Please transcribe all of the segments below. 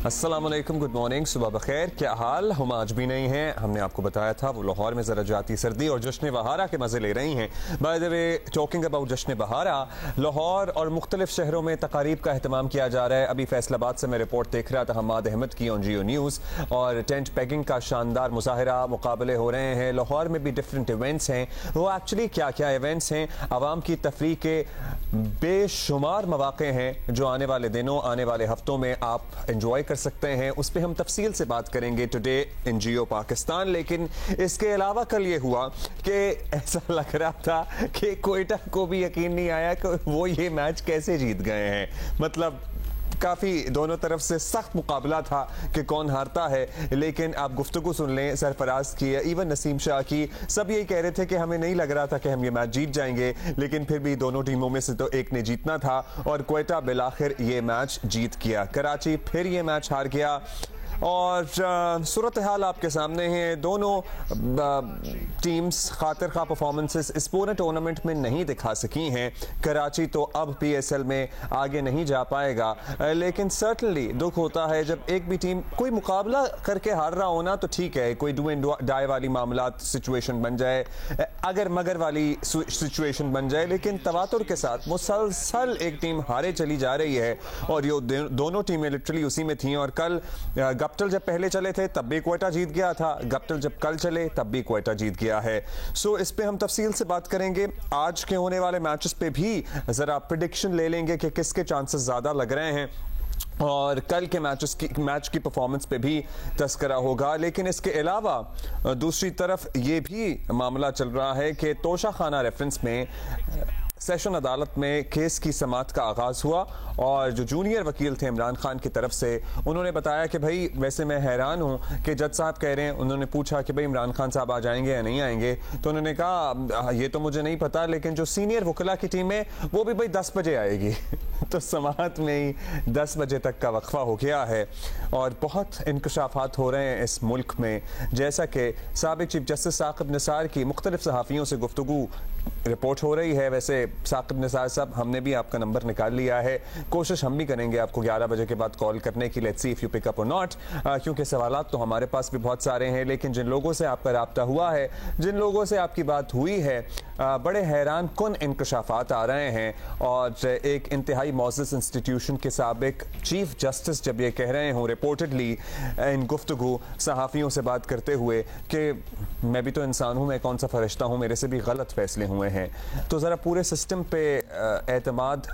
अस्सलाम वालेकुम, good morning, सुबह बखैर। क्या हाल? हम आज भी नहीं हैं। हमने आपको बताया था वो लाहौर में ज़रा जाती सर्दी और जश्न बहारा के मज़े ले रही हैं। By the way, talking about जश्न बहारा, लाहौर और मुख्तलिफ शहरों में तकारीब का अहतमाम किया जा रहा है। अभी फैसलाबाद से मैं रिपोर्ट देख रहा था हमाद अहमद की ऑन जियो न्यूज़, और टेंट पैकिंग का शानदार मुजाहरा मुकाबले हो रहे हैं। लाहौर में भी डिफरेंट इवेंट्स हैं। वो एक्चुअली क्या क्या इवेंट्स हैं? आवाम की तफरीह के बेशुमार मौक़े हैं जो आने वाले दिनों, आने वाले हफ्तों में आप इंजॉय कर सकते हैं। उस पर हम तफसील से बात करेंगे टुडे इन जियो पाकिस्तान। लेकिन इसके अलावा कल ये हुआ कि ऐसा लग रहा था कि कोयटा को भी यकीन नहीं आया कि वो ये मैच कैसे जीत गए हैं। मतलब काफ़ी दोनों तरफ से सख्त मुकाबला था कि कौन हारता है। लेकिन आप गुफ्तगू सुन लें सरफराज की, इवन नसीम शाह की, सब यही कह रहे थे कि हमें नहीं लग रहा था कि हम ये मैच जीत जाएंगे, लेकिन फिर भी दोनों टीमों में से तो एक ने जीतना था और कोयटा बिलाखिर ये मैच जीत गया। कराची फिर ये मैच हार गया और सूरत हाल आपके सामने है। दोनों टीम्स खातिर खा परफॉर्मेंसेस इस पूरे टूर्नामेंट में नहीं दिखा सकी हैं। कराची तो अब PSL में आगे नहीं जा पाएगा, लेकिन सर्टनली दुख होता है जब एक भी टीम कोई मुकाबला करके हार रहा होना तो ठीक है, कोई डू एंड डाई वाली मामलात सिचुएशन बन जाए, अगर मगर वाली सिचुएशन बन जाए, लेकिन तवातुर के साथ मुसलसल एक टीम हारे चली जा रही है और ये दोनों टीमें लिटरली उसी में थी। और कल गप्टल जब पहले चले थे तब भी कोयटा जीत गया था, गप्टल जब कल चले तब भी कोयटा जीत गया है। सो इस पे हम तफसील से बात करेंगे। आज के होने वाले मैचेस पे भी जरा प्रेडिक्शन ले लेंगे कि किसके चांसेस ज्यादा लग रहे हैं और कल के मैच की परफॉर्मेंस पे भी तस्करा होगा। लेकिन इसके अलावा दूसरी तरफ ये भी मामला चल रहा है कि तोशा खाना रेफरेंस में सेशन अदालत में केस की समाअत का आगाज हुआ और जो जूनियर वकील थे इमरान खान की तरफ से, उन्होंने बताया कि भाई वैसे मैं हैरान हूं कि जज साहब कह रहे हैं, उन्होंने पूछा कि भाई इमरान खान साहब आ जाएंगे या नहीं आएंगे, तो उन्होंने कहा ये तो मुझे नहीं पता, लेकिन जो सीनियर वकीला की टीम है वो भी भाई 10 बजे आएगी। तो समाअत में ही 10 बजे तक का वक्फा हो गया है और बहुत इंकशाफात हो रहे हैं इस मुल्क में। जैसा कि साबिक चीफ जस्टिस साकिब निसार की मुख्तलिफ सहाफ़ियों से गुफ्तगू रिपोर्ट हो रही है। वैसे साकिब निसार साहब, हमने भी आपका नंबर निकाल लिया है, कोशिश हम भी करेंगे आपको 11 बजे के बाद कॉल करने की। Let's see if you pick up or not, क्योंकि सवालात तो हमारे पास भी बहुत सारे हैं। लेकिन जिन लोगों से आपका राब्ता हुआ है, जिन लोगों से आपकी बात हुई है, बड़े हैरान कुन इंकशाफात आ रहे हैं। और एक इंतहाई मौज़ज़ इंस्टीट्यूशन के साबिक चीफ जस्टिस जब ये कह रहे हों रिपोर्टेडली इन गुफ्तगू सहाफ़ियों से बात करते हुए कि मैं भी तो इंसान हूँ, मैं कौन सा फरिश्ता हूँ, मेरे से भी गलत फैसले हुए हैं, तो ज़रा पूरे सिस्टम पे एतमाद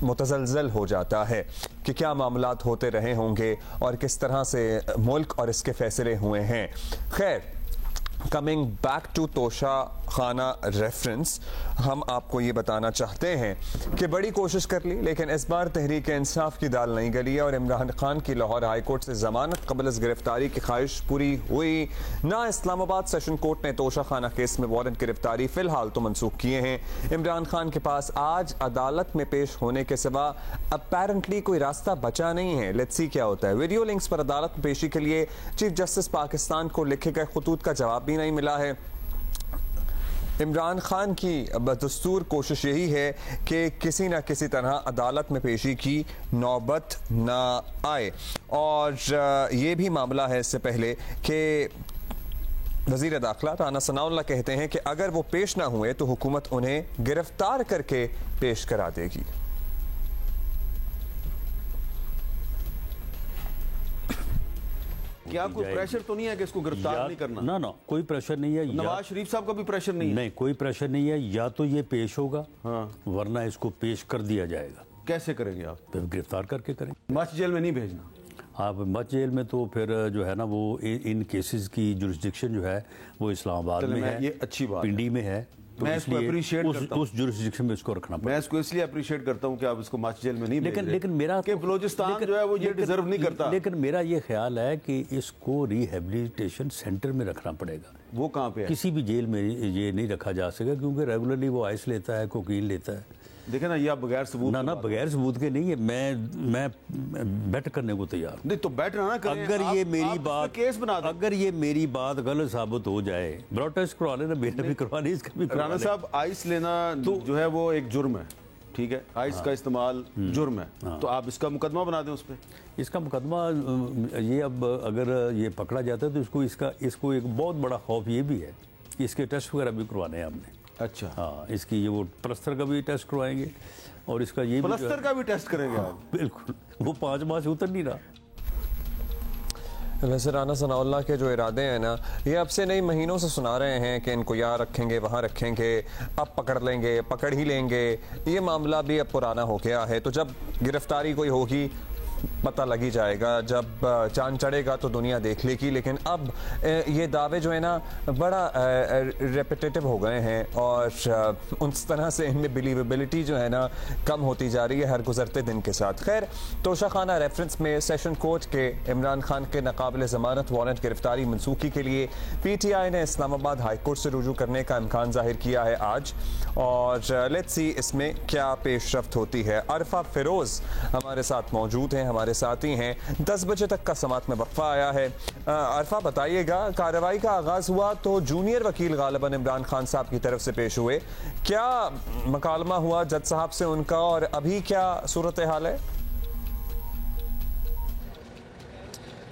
मुतज़लज़ल हो जाता है कि क्या मामलात होते रहे होंगे और किस तरह से मुल्क और इसके फैसले हुए हैं। खैर, कमिंग बैक टू तोशा खाना रेफरेंस, हम आपको ये बताना चाहते हैं कि बड़ी कोशिश कर ली, लेकिन इस बार तहरीक इंसाफ की दाल नहीं गली है और इमरान खान की लाहौर हाई कोर्ट से जमानत कबल गिरफ्तारी की ख्वाहिश पूरी हुई ना। इस्लामाबाद सेशन कोर्ट ने तोशा खाना केस में वारंट गिरफ्तारी फिलहाल तो मनसूख किए हैं। इमरान खान के पास आज अदालत में पेश होने के सिवा अपैरेंटली कोई रास्ता बचा नहीं है। लेट्स सी क्या होता है। वीडियो लिंक्स पर अदालत में पेशी के लिए चीफ जस्टिस पाकिस्तान को लिखे गए खतूत का जवाब भी नहीं मिला है। इमरान खान की बदस्तूर कोशिश यही है कि किसी न किसी तरह अदालत में पेशी की नौबत ना आए। और ये भी मामला है इससे पहले कि वज़ीर दाखिला राना सनाउल्लाह कहते हैं कि अगर वो पेश ना हुए तो हुकूमत उन्हें गिरफ्तार करके पेश करा देगी। क्या कोई प्रेशर तो नहीं है कि इसको गिरफ्तार नहीं करना? ना ना, कोई प्रेशर नहीं है। नवाज शरीफ साहब का भी प्रेशर नहीं है? नहीं, कोई प्रेशर नहीं है। या तो ये पेश होगा, हाँ, वरना इसको पेश कर दिया जाएगा। कैसे करेंगे आप? फिर गिरफ्तार करके करेंगे। मच जेल में नहीं भेजना आप। मच जेल में तो फिर जो है ना वो इन केसेस की जुरिस्डिक्शन जो है वो इस्लामाबाद में है, ये अच्छी बात पिंडी में है। तो मैं इसको अप्रिशिएट करता हूं। उस जुरिस्डिक्शन में इसको रखना पड़ेगा। मैं इसको इसलिए अप्रिशिएट करता हूं कि आप इसको मच जेल में नहीं भेज रहे। लेकिन मेरा कि बलूचिस्तान जो है वो ये डिजर्व नहीं करता। लेकिन मेरा ये ख्याल है कि इसको रिहेबिलिटेशन सेंटर में रखना पड़ेगा। वो कहाँ पे है? किसी भी जेल में ये नहीं रखा जा सकेगा, क्योंकि रेगुलरली वो आइस लेता है, कोकीन लेता है। देखे ना, ये आप बगैर सबूत ना बगैर सबूत के नहीं है। मैं बेट करने को तैयार नहीं, तो बेट ना करें। अगर ये मेरी बात केस बना दो, अगर ये मेरी बात गलत साबित हो जाए, ब्लड टेस्ट करवा लेना, मेरा भी करवा ली, इसका भी। राना साहब, आइस लेना तो जो है वो एक जुर्म है। ठीक है, आइस का इस्तेमाल जुर्म है, तो आप इसका मुकदमा बना दें उस पर। इसका मुकदमा ये अब अगर ये पकड़ा जाता है तो इसको एक बहुत बड़ा खौफ ये भी है कि इसके टेस्ट वगैरह भी करवाने हैं हमने। अच्छा, हाँ, इसकी ये वो प्लस्तर का भी टेस्ट करवाएंगे और इसका ये प्लस्तर का भी टेस्ट करेंगे आप? बिल्कुल, वो 5 माह से उतर नहीं रहा। वैसे राना सनाउल्लाह के जो इरादे हैं ना, ये अब से नहीं महीनों से सुना रहे हैं कि इनको यहाँ रखेंगे वहाँ रखेंगे, अब पकड़ लेंगे, पकड़ ही लेंगे। ये मामला भी अब पुराना हो गया है। तो जब गिरफ्तारी कोई होगी पता लगी जाएगा, जब चांद चढ़ेगा तो दुनिया देख लेगी। लेकिन अब ये दावे जो है ना बड़ा रेपिटेटिव हो गए हैं और उस तरह से इनमें बिलीवेबिलिटी जो है ना कम होती जा रही है हर गुजरते दिन के साथ। खैर, तोशाखाना रेफरेंस में सेशन कोर्ट के इमरान खान के नाकाबिल ज़मानत वारंट गिरफ्तारी मनसूखी के लिए PTI ने इस्लामाबाद हाई कोर्ट से रुजू करने का इम्कान जाहिर किया है आज, और लेट्स सी इसमें क्या पेशरफ्त होती है। अरफा फिरोज हमारे साथ मौजूद हैं, हमारे साथी हैं। 10 बजे तक का समात में वक्फा आया है। अरफा, बताइएगा, कार्रवाई का आगाज हुआ तो जूनियर वकील गालिबन इमरान खान साहब की तरफ से पेश हुए, क्या मकालमा हुआ जज साहब से उनका और अभी क्या सूरत हाल है?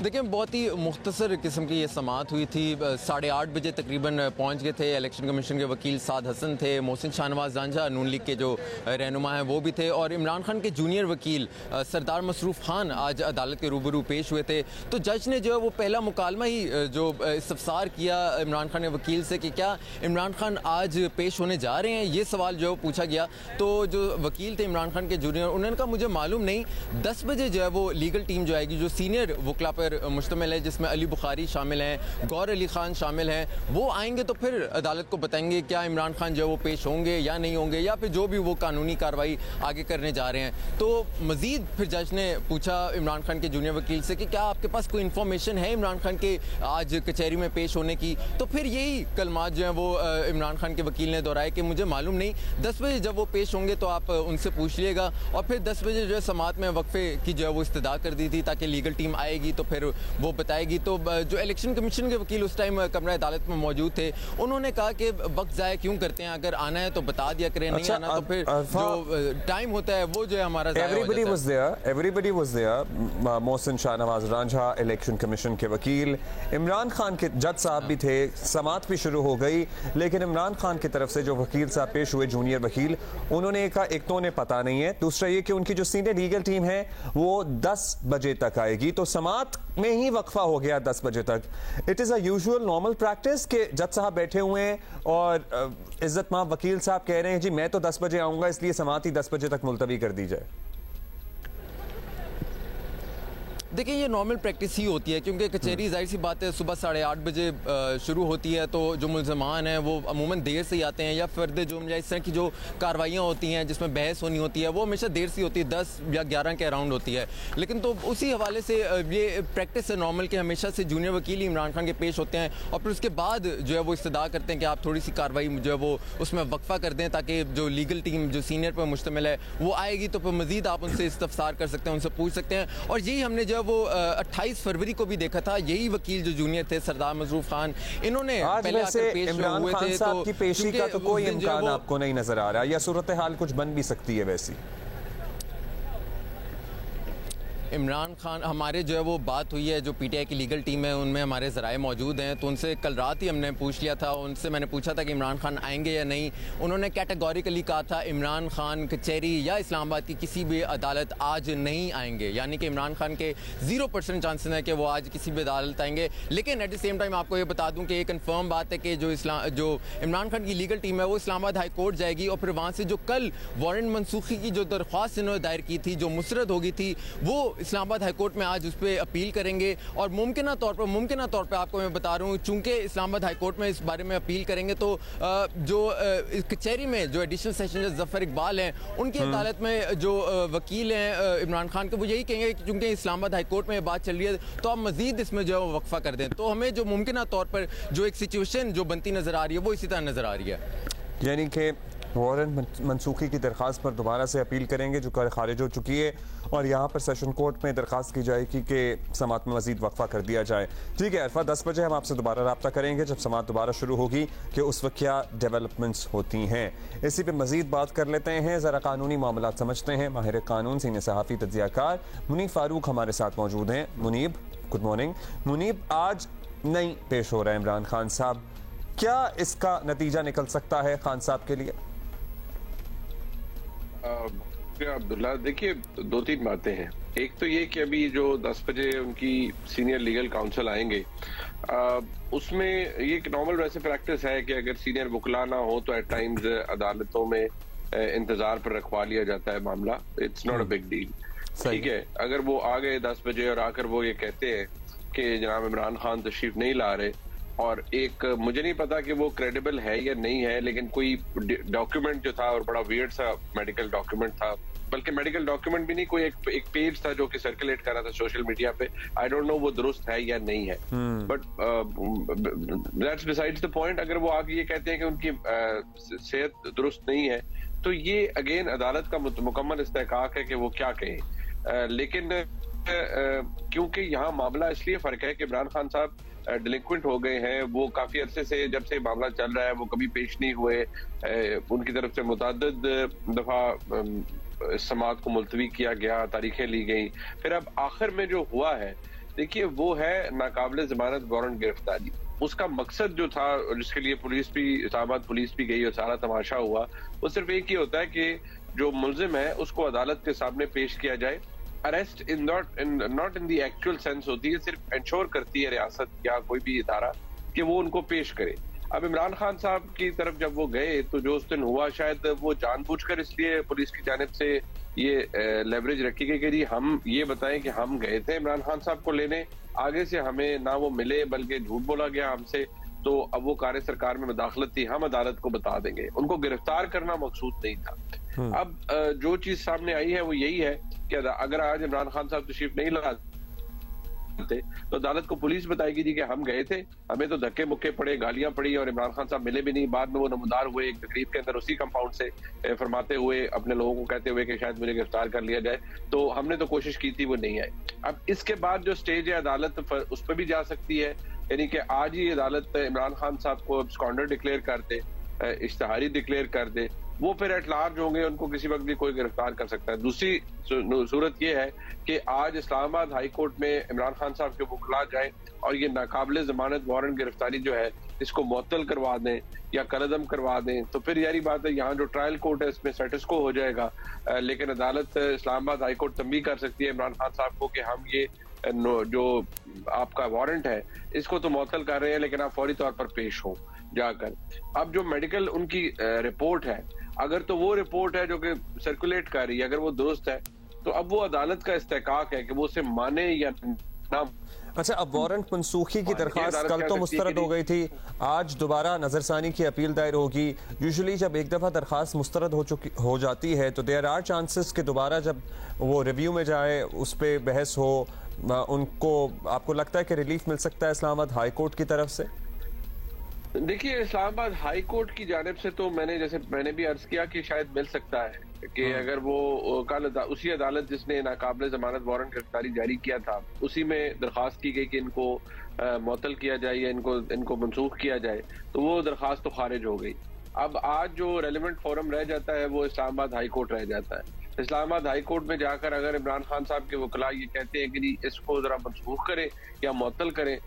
देखिए, बहुत ही मुख्तसर किस्म की ये समात हुई थी। 8:30 बजे तकरीबन पहुंच गए थे। इलेक्शन कमीशन के वकील साद हसन थे, मोहसिन शाहनवाज झांझा नून लीग के जो रहनुमा हैं वो भी थे, और इमरान खान के जूनियर वकील सरदार मसरूफ खान आज अदालत के रूबरू पेश हुए थे। तो जज ने जो है वो पहला मुकालमा ही जो इस्तफसार किया इमरान खान के वकील से कि क्या इमरान खान आज पेश होने जा रहे हैं, ये सवाल जो है पूछा गया। तो जो वकील थे इमरान खान के जूनियर, उन्होंने कहा मुझे मालूम नहीं, 10 बजे जो है वो लीगल टीम जो आएगी, जो सीनियर वकला पर मुश्तमिल है, जिसमें अली बुखारी शामिल हैं, गौर अली खान शामिल हैं, वो आएंगे तो फिर अदालत को बताएंगे क्या इमरान खान जो है वो पेश होंगे या नहीं होंगे, या फिर जो भी वो कानूनी कार्रवाई आगे करने जा रहे हैं। तो मजीद फिर जज ने पूछा इमरान खान के जूनियर वकील से कि क्या आपके पास कोई इन्फॉर्मेशन है इमरान खान के आज कचहरी में पेश होने की। तो फिर यही कलमात जो है वो इमरान खान के वकील ने दोहराए कि मुझे मालूम नहीं, 10 बजे जब वो पेश होंगे तो आप उनसे पूछ लीजिएगा। और फिर 10 बजे जो है समात में वक्फे की जो है वो इस्तदा कर दी थी ताकि लीगल टीम आएगी तो फिर वो बताएगी। तो जो इलेक्शन कमीशन के वकील उस टाइम कमरा अदालत में मौजूद थे, उन्होंने कहा कि वक्त ज़ाया क्यों करते हैं, अगर आना है तो बता दिया करें, नहीं आना तो फिर जो टाइम होता है वो जो है हमारा everybody was there. Mohsin Shahnawaz Jhanjha election commission के वकील, इमरान खान के जज साहब भी थे, समात भी शुरू हो गई। लेकिन इमरान खान की तरफ से जो वकील साहब पेश हुए जूनियर वकील, उन्होंने कहा एक तो उन्हें पता नहीं है, दूसरा ये कि उनकी जो सीनियर लीगल टीम है वो 10 बजे तक आएगी। तो समात में ही वक्फा हो गया 10 बजे तक। It is a usual normal practice कि जज साहब बैठे हुए हैं और इज्जतमाब वकील साहब कह रहे हैं जी मैं तो 10 बजे आऊंगा, इसलिए समात ही 10 बजे तक मुलतवी कर दी जाए। देखिए, ये नॉर्मल प्रैक्टिस ही होती है क्योंकि कचहरी जाहिर सी बात है सुबह 8:30 बजे शुरू होती है, तो जो मुल्ज़मान हैं वो अमूमन देर से ही आते हैं, या फ़र्द जुर्म या इस तरह की जो कार्रवाइयाँ होती हैं जिसमें बहस होनी होती है वो हमेशा देर से होती है, 10 या 11 के अराउंड होती है। लेकिन तो उसी हवाले से ये प्रैक्टिस है नॉर्मल कि हमेशा से जूनियर वकील ही इमरान खान के पेश होते हैं, और फिर उसके बाद जो है वो इस्तदा करते हैं कि आप थोड़ी सी कार्रवाई जो है वो उसमें वक्फा कर दें ताकि जो लीगल टीम जो सीनियर पर मुश्तमिल है वो आएगी, तो फिर मज़ीद आप उनसे इस्तफसार कर सकते हैं, उनसे पूछ सकते हैं। और यही हमने जो है वो 28 फरवरी को भी देखा था। यही वकील जो जूनियर थे सरदार मसरूफ खान, इन्होंने आज पहले वैसे आकर पेश इमरान हुए खान थे, साहब की पेशी का तो कोई इम्कान आपको नहीं नजर आ रहा, या सूरत हाल कुछ बन भी सकती है वैसी? इमरान खान, हमारे जो है वो बात हुई है, जो PTI की लीगल टीम है उनमें हमारे ज़राए मौजूद हैं, तो उनसे कल रात ही हमने पूछ लिया था, उनसे मैंने पूछा था कि इमरान खान आएंगे या नहीं। उन्होंने कैटेगोरिकली कहा था इमरान खान कचहरी या इस्लामाबाद की किसी भी अदालत आज नहीं आएंगे, यानी कि इमरान खान के 0% चांसेस है कि वो आज किसी भी अदालत आएंगे। लेकिन एट द सेम टाइम आपको ये बता दूँ कि ये कन्फर्म बात है कि जो इमरान खान की लीगल टीम है वो इस्लामाबाद हाई कोर्ट जाएगी, और फिर वहाँ से जो कल वारंट मनसूखी की जो दरख्वास्त इन्होंने दायर की थी, जो मुस्तरद होगी थी, वो इस्लामाबाद हाई कोर्ट में आज उस पर अपील करेंगे। और मुमकिना तौर पर आपको मैं बता रहा हूँ, चूंकि इस्लामाबाद हाई कोर्ट में इस बारे में अपील करेंगे तो जो कचहरी में जो एडिशनल सेशन जज जफर इकबाल हैं उनकी अदालत में जो वकील हैं इमरान खान के, वो यही कहेंगे कि चूंकि इस्लामाबाद हाई कोर्ट में ये बात चल रही है तो आप मजीद इसमें जो है वक्फा कर दें। तो हमें जो मुमकिना तौर पर जो एक सिचुएशन जो बनती नजर आ रही है वो इसी तरह नजर आ रही है, यानी कि वारंट मनसूखी की दरख्वास्त पर दोबारा से अपील करेंगे जो खारिज हो चुकी है, और यहाँ पर सेशन कोर्ट में दरख्वास्त की जाएगी कि समात में मजीद वक्फा कर दिया जाए। ठीक है अरफा, 10 बजे हम आपसे दोबारा रब्ता करेंगे जब समात दोबारा शुरू होगी कि उस वक्त क्या डेवलपमेंट्स होती हैं। इसी पर मजीद बात कर लेते हैं, ज़रा कानूनी मामला समझते हैं। माहिर कानून सीनियर सहाफ़ी तज्ज़ियाकार मुनीब फारूक हमारे साथ मौजूद हैं। Munib, good morning. मुनीब, आज नहीं पेश हो रहा है इमरान खान साहब, क्या इसका नतीजा निकल सकता है खान साहब के लिए? अब्दुल्ला, देखिए 2-3 बातें हैं। एक तो ये कि अभी जो 10 बजे उनकी सीनियर लीगल काउंसिल आएंगे, उसमें ये एक नॉर्मल वैसे प्रैक्टिस है कि अगर सीनियर वकला ना हो तो एट टाइम्स अदालतों में इंतजार पर रखवा लिया जाता है मामला। It's not a big deal, ठीक है। अगर वो आ गए 10 बजे और आकर वो ये कहते हैं कि जनाब इमरान खान तशरीफ नहीं ला रहे, और एक मुझे नहीं पता कि वो क्रेडिबल है या नहीं है, लेकिन कोई डॉक्यूमेंट जो था और बड़ा वियर्ड सा मेडिकल डॉक्यूमेंट था, बल्कि मेडिकल डॉक्यूमेंट भी नहीं, कोई एक पेज था जो कि सर्कुलेट कर रहा था सोशल मीडिया पे। आई डोंट नो वो दुरुस्त है या नहीं है, but that's besides the point. अगर वो आगे ये कहते हैं कि उनकी सेहत दुरुस्त नहीं है, तो ये अगेन अदालत का मुकम्मल इस्तेहकाक है कि वो क्या कहें। लेकिन क्योंकि यहाँ मामला इसलिए फर्क है कि इमरान खान साहब डिलिक्वेंट हो गए हैं। वो काफी अरसे से, जब से मामला चल रहा है, वो कभी पेश नहीं हुए। उनकी तरफ से मुतअद्दिद दफा समात को मुलतवी किया गया, तारीखें ली गई। फिर अब आखिर में जो हुआ है, देखिए वो है नाकाबिले जमानत वारंट गिरफ्तारी। उसका मकसद जो था, जिसके लिए पुलिस भी, इस्लामाबाद पुलिस भी गई और सारा तमाशा हुआ, वो सिर्फ एक ही होता है कि जो मुल्जिम है उसको अदालत के सामने पेश किया जाए। Arrest not in the actual sense होती है, सिर्फ इंश्योर करती है रियासत या कोई भी इदारा कि वो उनको पेश करे। अब इमरान खान साहब की तरफ जब वो गए तो जो उस दिन हुआ, शायद वो जानबूझकर इसलिए पुलिस की जानिब से ये लेवरेज रखी गई कि जी हम ये बताएं कि हम गए थे इमरान खान साहब को लेने, आगे से हमें ना वो मिले बल्कि झूठ बोला गया हमसे, तो अब वो कार्य सरकार में मुदाखलत थी, हम अदालत को बता देंगे। उनको गिरफ्तार करना मकसूद नहीं था। अब जो चीज सामने आई है वो यही है कि अगर आज इमरान खान साहब तशरीफ नहीं लाते तो अदालत को पुलिस बताएगी जी कि हम गए थे, हमें तो धक्के मुक्के पड़े, गालियां पड़ी और इमरान खान साहब मिले भी नहीं। बाद में वो नमदार हुए एक तकरीब के अंदर उसी कंपाउंड से फरमाते हुए, अपने लोगों को कहते हुए कि शायद मुझे गिरफ्तार कर लिया जाए, तो हमने तो कोशिश की थी, वो नहीं आए। अब इसके बाद जो स्टेज है अदालत उस पर भी जा सकती है, यानी कि आज ही अदालत इमरान खान साहब को एब्सकॉन्डर डिक्लेयर कर दे, इश्तिहारी डिक्लेयर कर दे, वो फिर एट लार्ज होंगे, उनको किसी वक्त भी कोई गिरफ्तार कर सकता है। दूसरी सूरत ये है कि आज इस्लामाबाद हाई कोर्ट में इमरान खान साहब के वकला जाए और ये नाकाबिले जमानत वारंट गिरफ्तारी जो है इसको मुअत्तल करवा दें या कलअदम करवा दें, तो फिर यारी बात है, यहाँ जो ट्रायल कोर्ट है इसमें स्टेटस को हो जाएगा। लेकिन अदालत इस्लामाबाद हाई कोर्ट तंबीह कर सकती है इमरान खान साहब को कि हम ये जो आपका वारंट है इसको तो मुअत्तल कर रहे हैं, लेकिन आप फौरी तौर पर पेश हो जाकर। अब जो मेडिकल उनकी रिपोर्ट है, अगर तो वो रिपोर्ट है जो कि सर्कुलेट कर रही है, अगर वो दुरुस्त है, तो अब वो अदालत का इस्तेहकाक है कि वो उसे माने या ना। अच्छा, अब वारंट मनसूखी की दरख्वास्त कल तो मुस्तरद हो गई थी, आज दोबारा नजरसानी की अपील दायर होगी। यूजुअली जब एक दफ़ा दरख्वास्त मुस्तरद हो जाती है तो देयर आर चांसेस कि दोबारा जब वो रिव्यू में जाए, उस पर बहस हो, उनको आपको लगता है कि रिलीफ मिल सकता है इस्लामाबाद हाई कोर्ट की तरफ से? देखिए, इस्लामाबाद हाई कोर्ट की जानिब से तो मैंने भी अर्ज किया कि शायद मिल सकता है कि अगर वो कल उसी अदालत जिसने नाकाबिले जमानत वारंट गिरफ्तारी जारी किया था, उसी में दरख्वास्त की गई कि इनको मुअत्तल किया जाए या इनको मनसूख किया जाए, तो वो दरख्वास्त तो खारिज हो गई। अब आज जो रेलिवेंट फोरम रह जाता है वो इस्लामाबाद हाई कोर्ट रह जाता है। इस्लामाबाद हाई कोर्ट में जाकर अगर इमरान खान साहब के वकला ये कहते हैं कि जी इसको जरा मनसूख करें या मुअत्तल करें,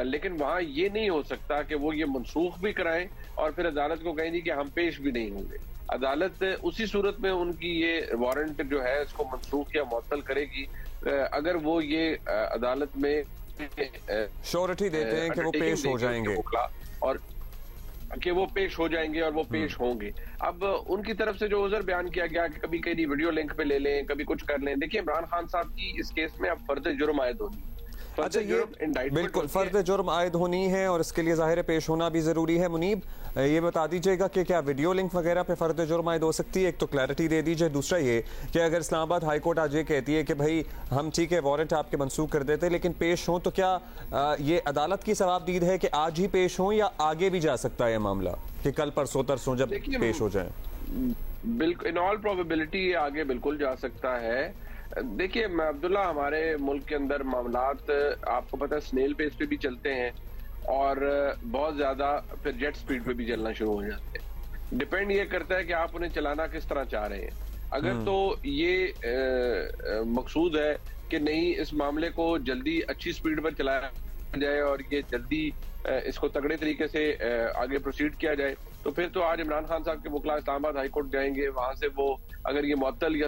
लेकिन वहाँ ये नहीं हो सकता कि वो ये मनसूख भी कराएं और फिर अदालत को कहें जी कि हम पेश भी नहीं होंगे। अदालत उसी सूरत में उनकी ये वारंट जो है इसको मनसूख या मुअत्तल करेगी अगर वो ये अदालत में श्योरिटी देते हैं कि वो पेश हो जाएंगे और कि वो पेश हो जाएंगे और वो पेश होंगे। अब उनकी तरफ से जो उज़र बयान किया गया कि कभी कहीं वीडियो लिंक पे ले लें, कभी कुछ कर लें, देखिए इमरान खान साहब की इस केस में अब फर्द जुर्म आयद होनी है। अच्छा, ये बिल्कुल फर्द जुर्म आयद होनी है और इसके लिए ज़ाहिर पेश होना भी ज़रूरी है। मुनीब, ये बता दीजिएगा कि क्या वीडियो लिंक वगैरह पे फर्द जुर्म आयद हो सकती है? एक तो क्लैरिटी दे दीजिए। दूसरा ये कि अगर इस्लामाबाद हाई कोर्ट आज ये कहती है कि भाई हम ठीक है वारंट आपके मनसूख कर देते लेकिन पेश हों, तो क्या ये अदालत की सवाबदीद है कि आज ही पेश हों या आगे भी जा सकता है मामला कि कल परसों तरसों जब पेश हो जाए? बिल्कुल इन ऑल प्रोबेबिलिटी ये आगे बिल्कुल जा सकता है। देखिए अब्दुल्ला, हमारे मुल्क के अंदर मामलात आपको पता है स्नेल पेस पे भी चलते हैं और बहुत ज्यादा फिर जेट स्पीड पे भी चलना शुरू हो जाते हैं। डिपेंड ये करता है कि आप उन्हें चलाना किस तरह चाह रहे हैं। अगर तो ये मकसूद है कि नहीं, इस मामले को जल्दी अच्छी स्पीड पर चलाया जाए और ये जल्दी इसको तगड़े तरीके से आगे प्रोसीड किया जाए, तो फिर तो आज इमरान खान साहब के वकला इस्लामाबाद हाई कोर्ट जाएंगे। वहां से वो अगर ये मुअत्तल या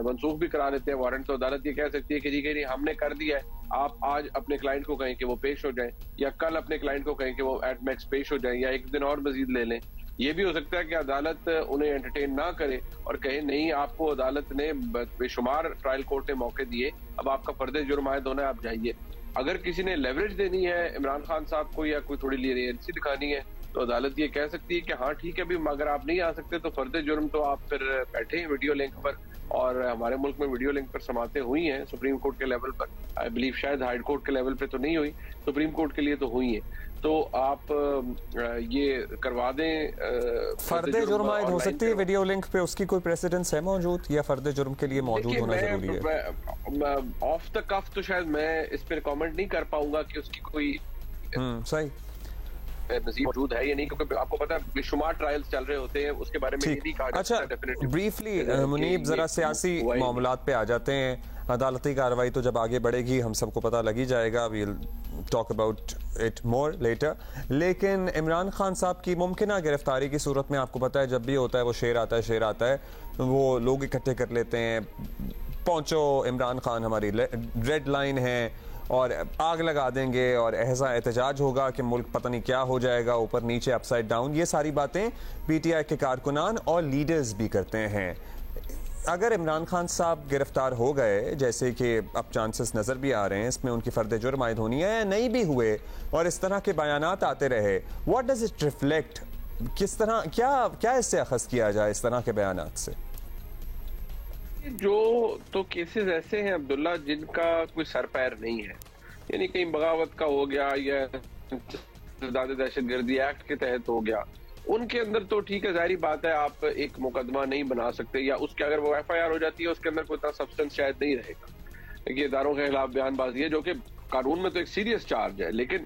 मनसूख भी करा देते हैं वारंट, तो अदालत ये कह सकती है कि जी नहीं हमने कर दिया है, आप आज अपने क्लाइंट को कहें कि वो पेश हो जाए, या कल अपने क्लाइंट को कहें कि वो एट मैक्स पेश हो जाए, या एक दिन और मजीद ले लें। ये भी हो सकता है कि अदालत उन्हें एंटरटेन ना करे और कहे नहीं, आपको अदालत ने बेशुमार ट्रायल कोर्ट ने मौके दिए, अब आपका फर्द जुर्म आयद होना है, आप जाइए। अगर किसी ने लेवरेज देनी है इमरान खान साहब को या कोई थोड़ी लीनियंसी दिखानी है, तो अदालत ये कह सकती है कि हाँ ठीक है, अभी अगर आप नहीं आ सकते तो फर्द जुर्म तो आप फिर बैठे हैं वीडियो लिंक पर। और हमारे मुल्क में वीडियो लिंक पर समातें हुई हैं सुप्रीम कोर्ट के लेवल पर, आई बिलीव शायद हाई कोर्ट के लेवल पे तो नहीं हुई, सुप्रीम कोर्ट के लिए तो हुई है। तो आप ये करवा दें। फर्द जुर्म आयद हो सकती है वीडियो लिंक पे, उसकी कोई प्रेसिडेंस है मौजूद, या फर्द जुर्म के लिए मौजूद होना जरूरी है? ऑफ द कफ तो शायद मैं इस पर कमेंट नहीं कर पाऊंगा कि उसकी कोई सही नसीब मौजूद है या नहीं, क्योंकि आपको पता है बेशुमार ट्रायल्स चल रहे होते हैं, उसके बारे में नहीं कहा अच्छा, ब्रीफली मुनीब जरा सियासी मामलात पे आ जाते हैं। अदालती कार्रवाई तो जब आगे बढ़ेगी हम सबको पता लग ही जाएगा, we'll talk about it more later. लेकिन इमरान खान साहब की मुमकिन गिरफ्तारी की सूरत में आपको पता है जब भी होता है वो शेर आता है, वो लोग इकट्ठे कर लेते हैं, पहुंचो इमरान खान हमारी रेड लाइन है और आग लगा देंगे और ऐसा एहतजाज होगा कि मुल्क पता नहीं क्या हो जाएगा, ऊपर नीचे अपसाइड डाउन। ये सारी बातें पीटीआई के कारकुनान और लीडर्स भी करते हैं। अगर इमरान खान साहब गिरफ्तार हो गए, जैसे कि अब चांसेस नजर भी आ रहे हैं, इसमें उनकी फर्द जुर्म आयद होनी है, नहीं भी हुए और इस तरह के बयानात आते रहे, व्हाट डज इट रिफ्लेक्ट? किस तरह क्या इससे अखज़ किया जाए इस तरह के बयानात से? जो तो केसेस ऐसे हैं अब्दुल्ला जिनका कोई सर पैर नहीं है, यानी कहीं बगावत का हो गया या दहशतगर्दी एक्ट के तहत हो गया, उनके अंदर तो ठीक है, जाहिर बात है आप एक मुकदमा नहीं बना सकते, या उसके अगर वो FIR हो जाती है उसके अंदर कोई सब्सटेंस शायद नहीं रहेगा। ये इदारों के खिलाफ बयानबाजी है जो कि कानून में तो एक सीरियस चार्ज है, लेकिन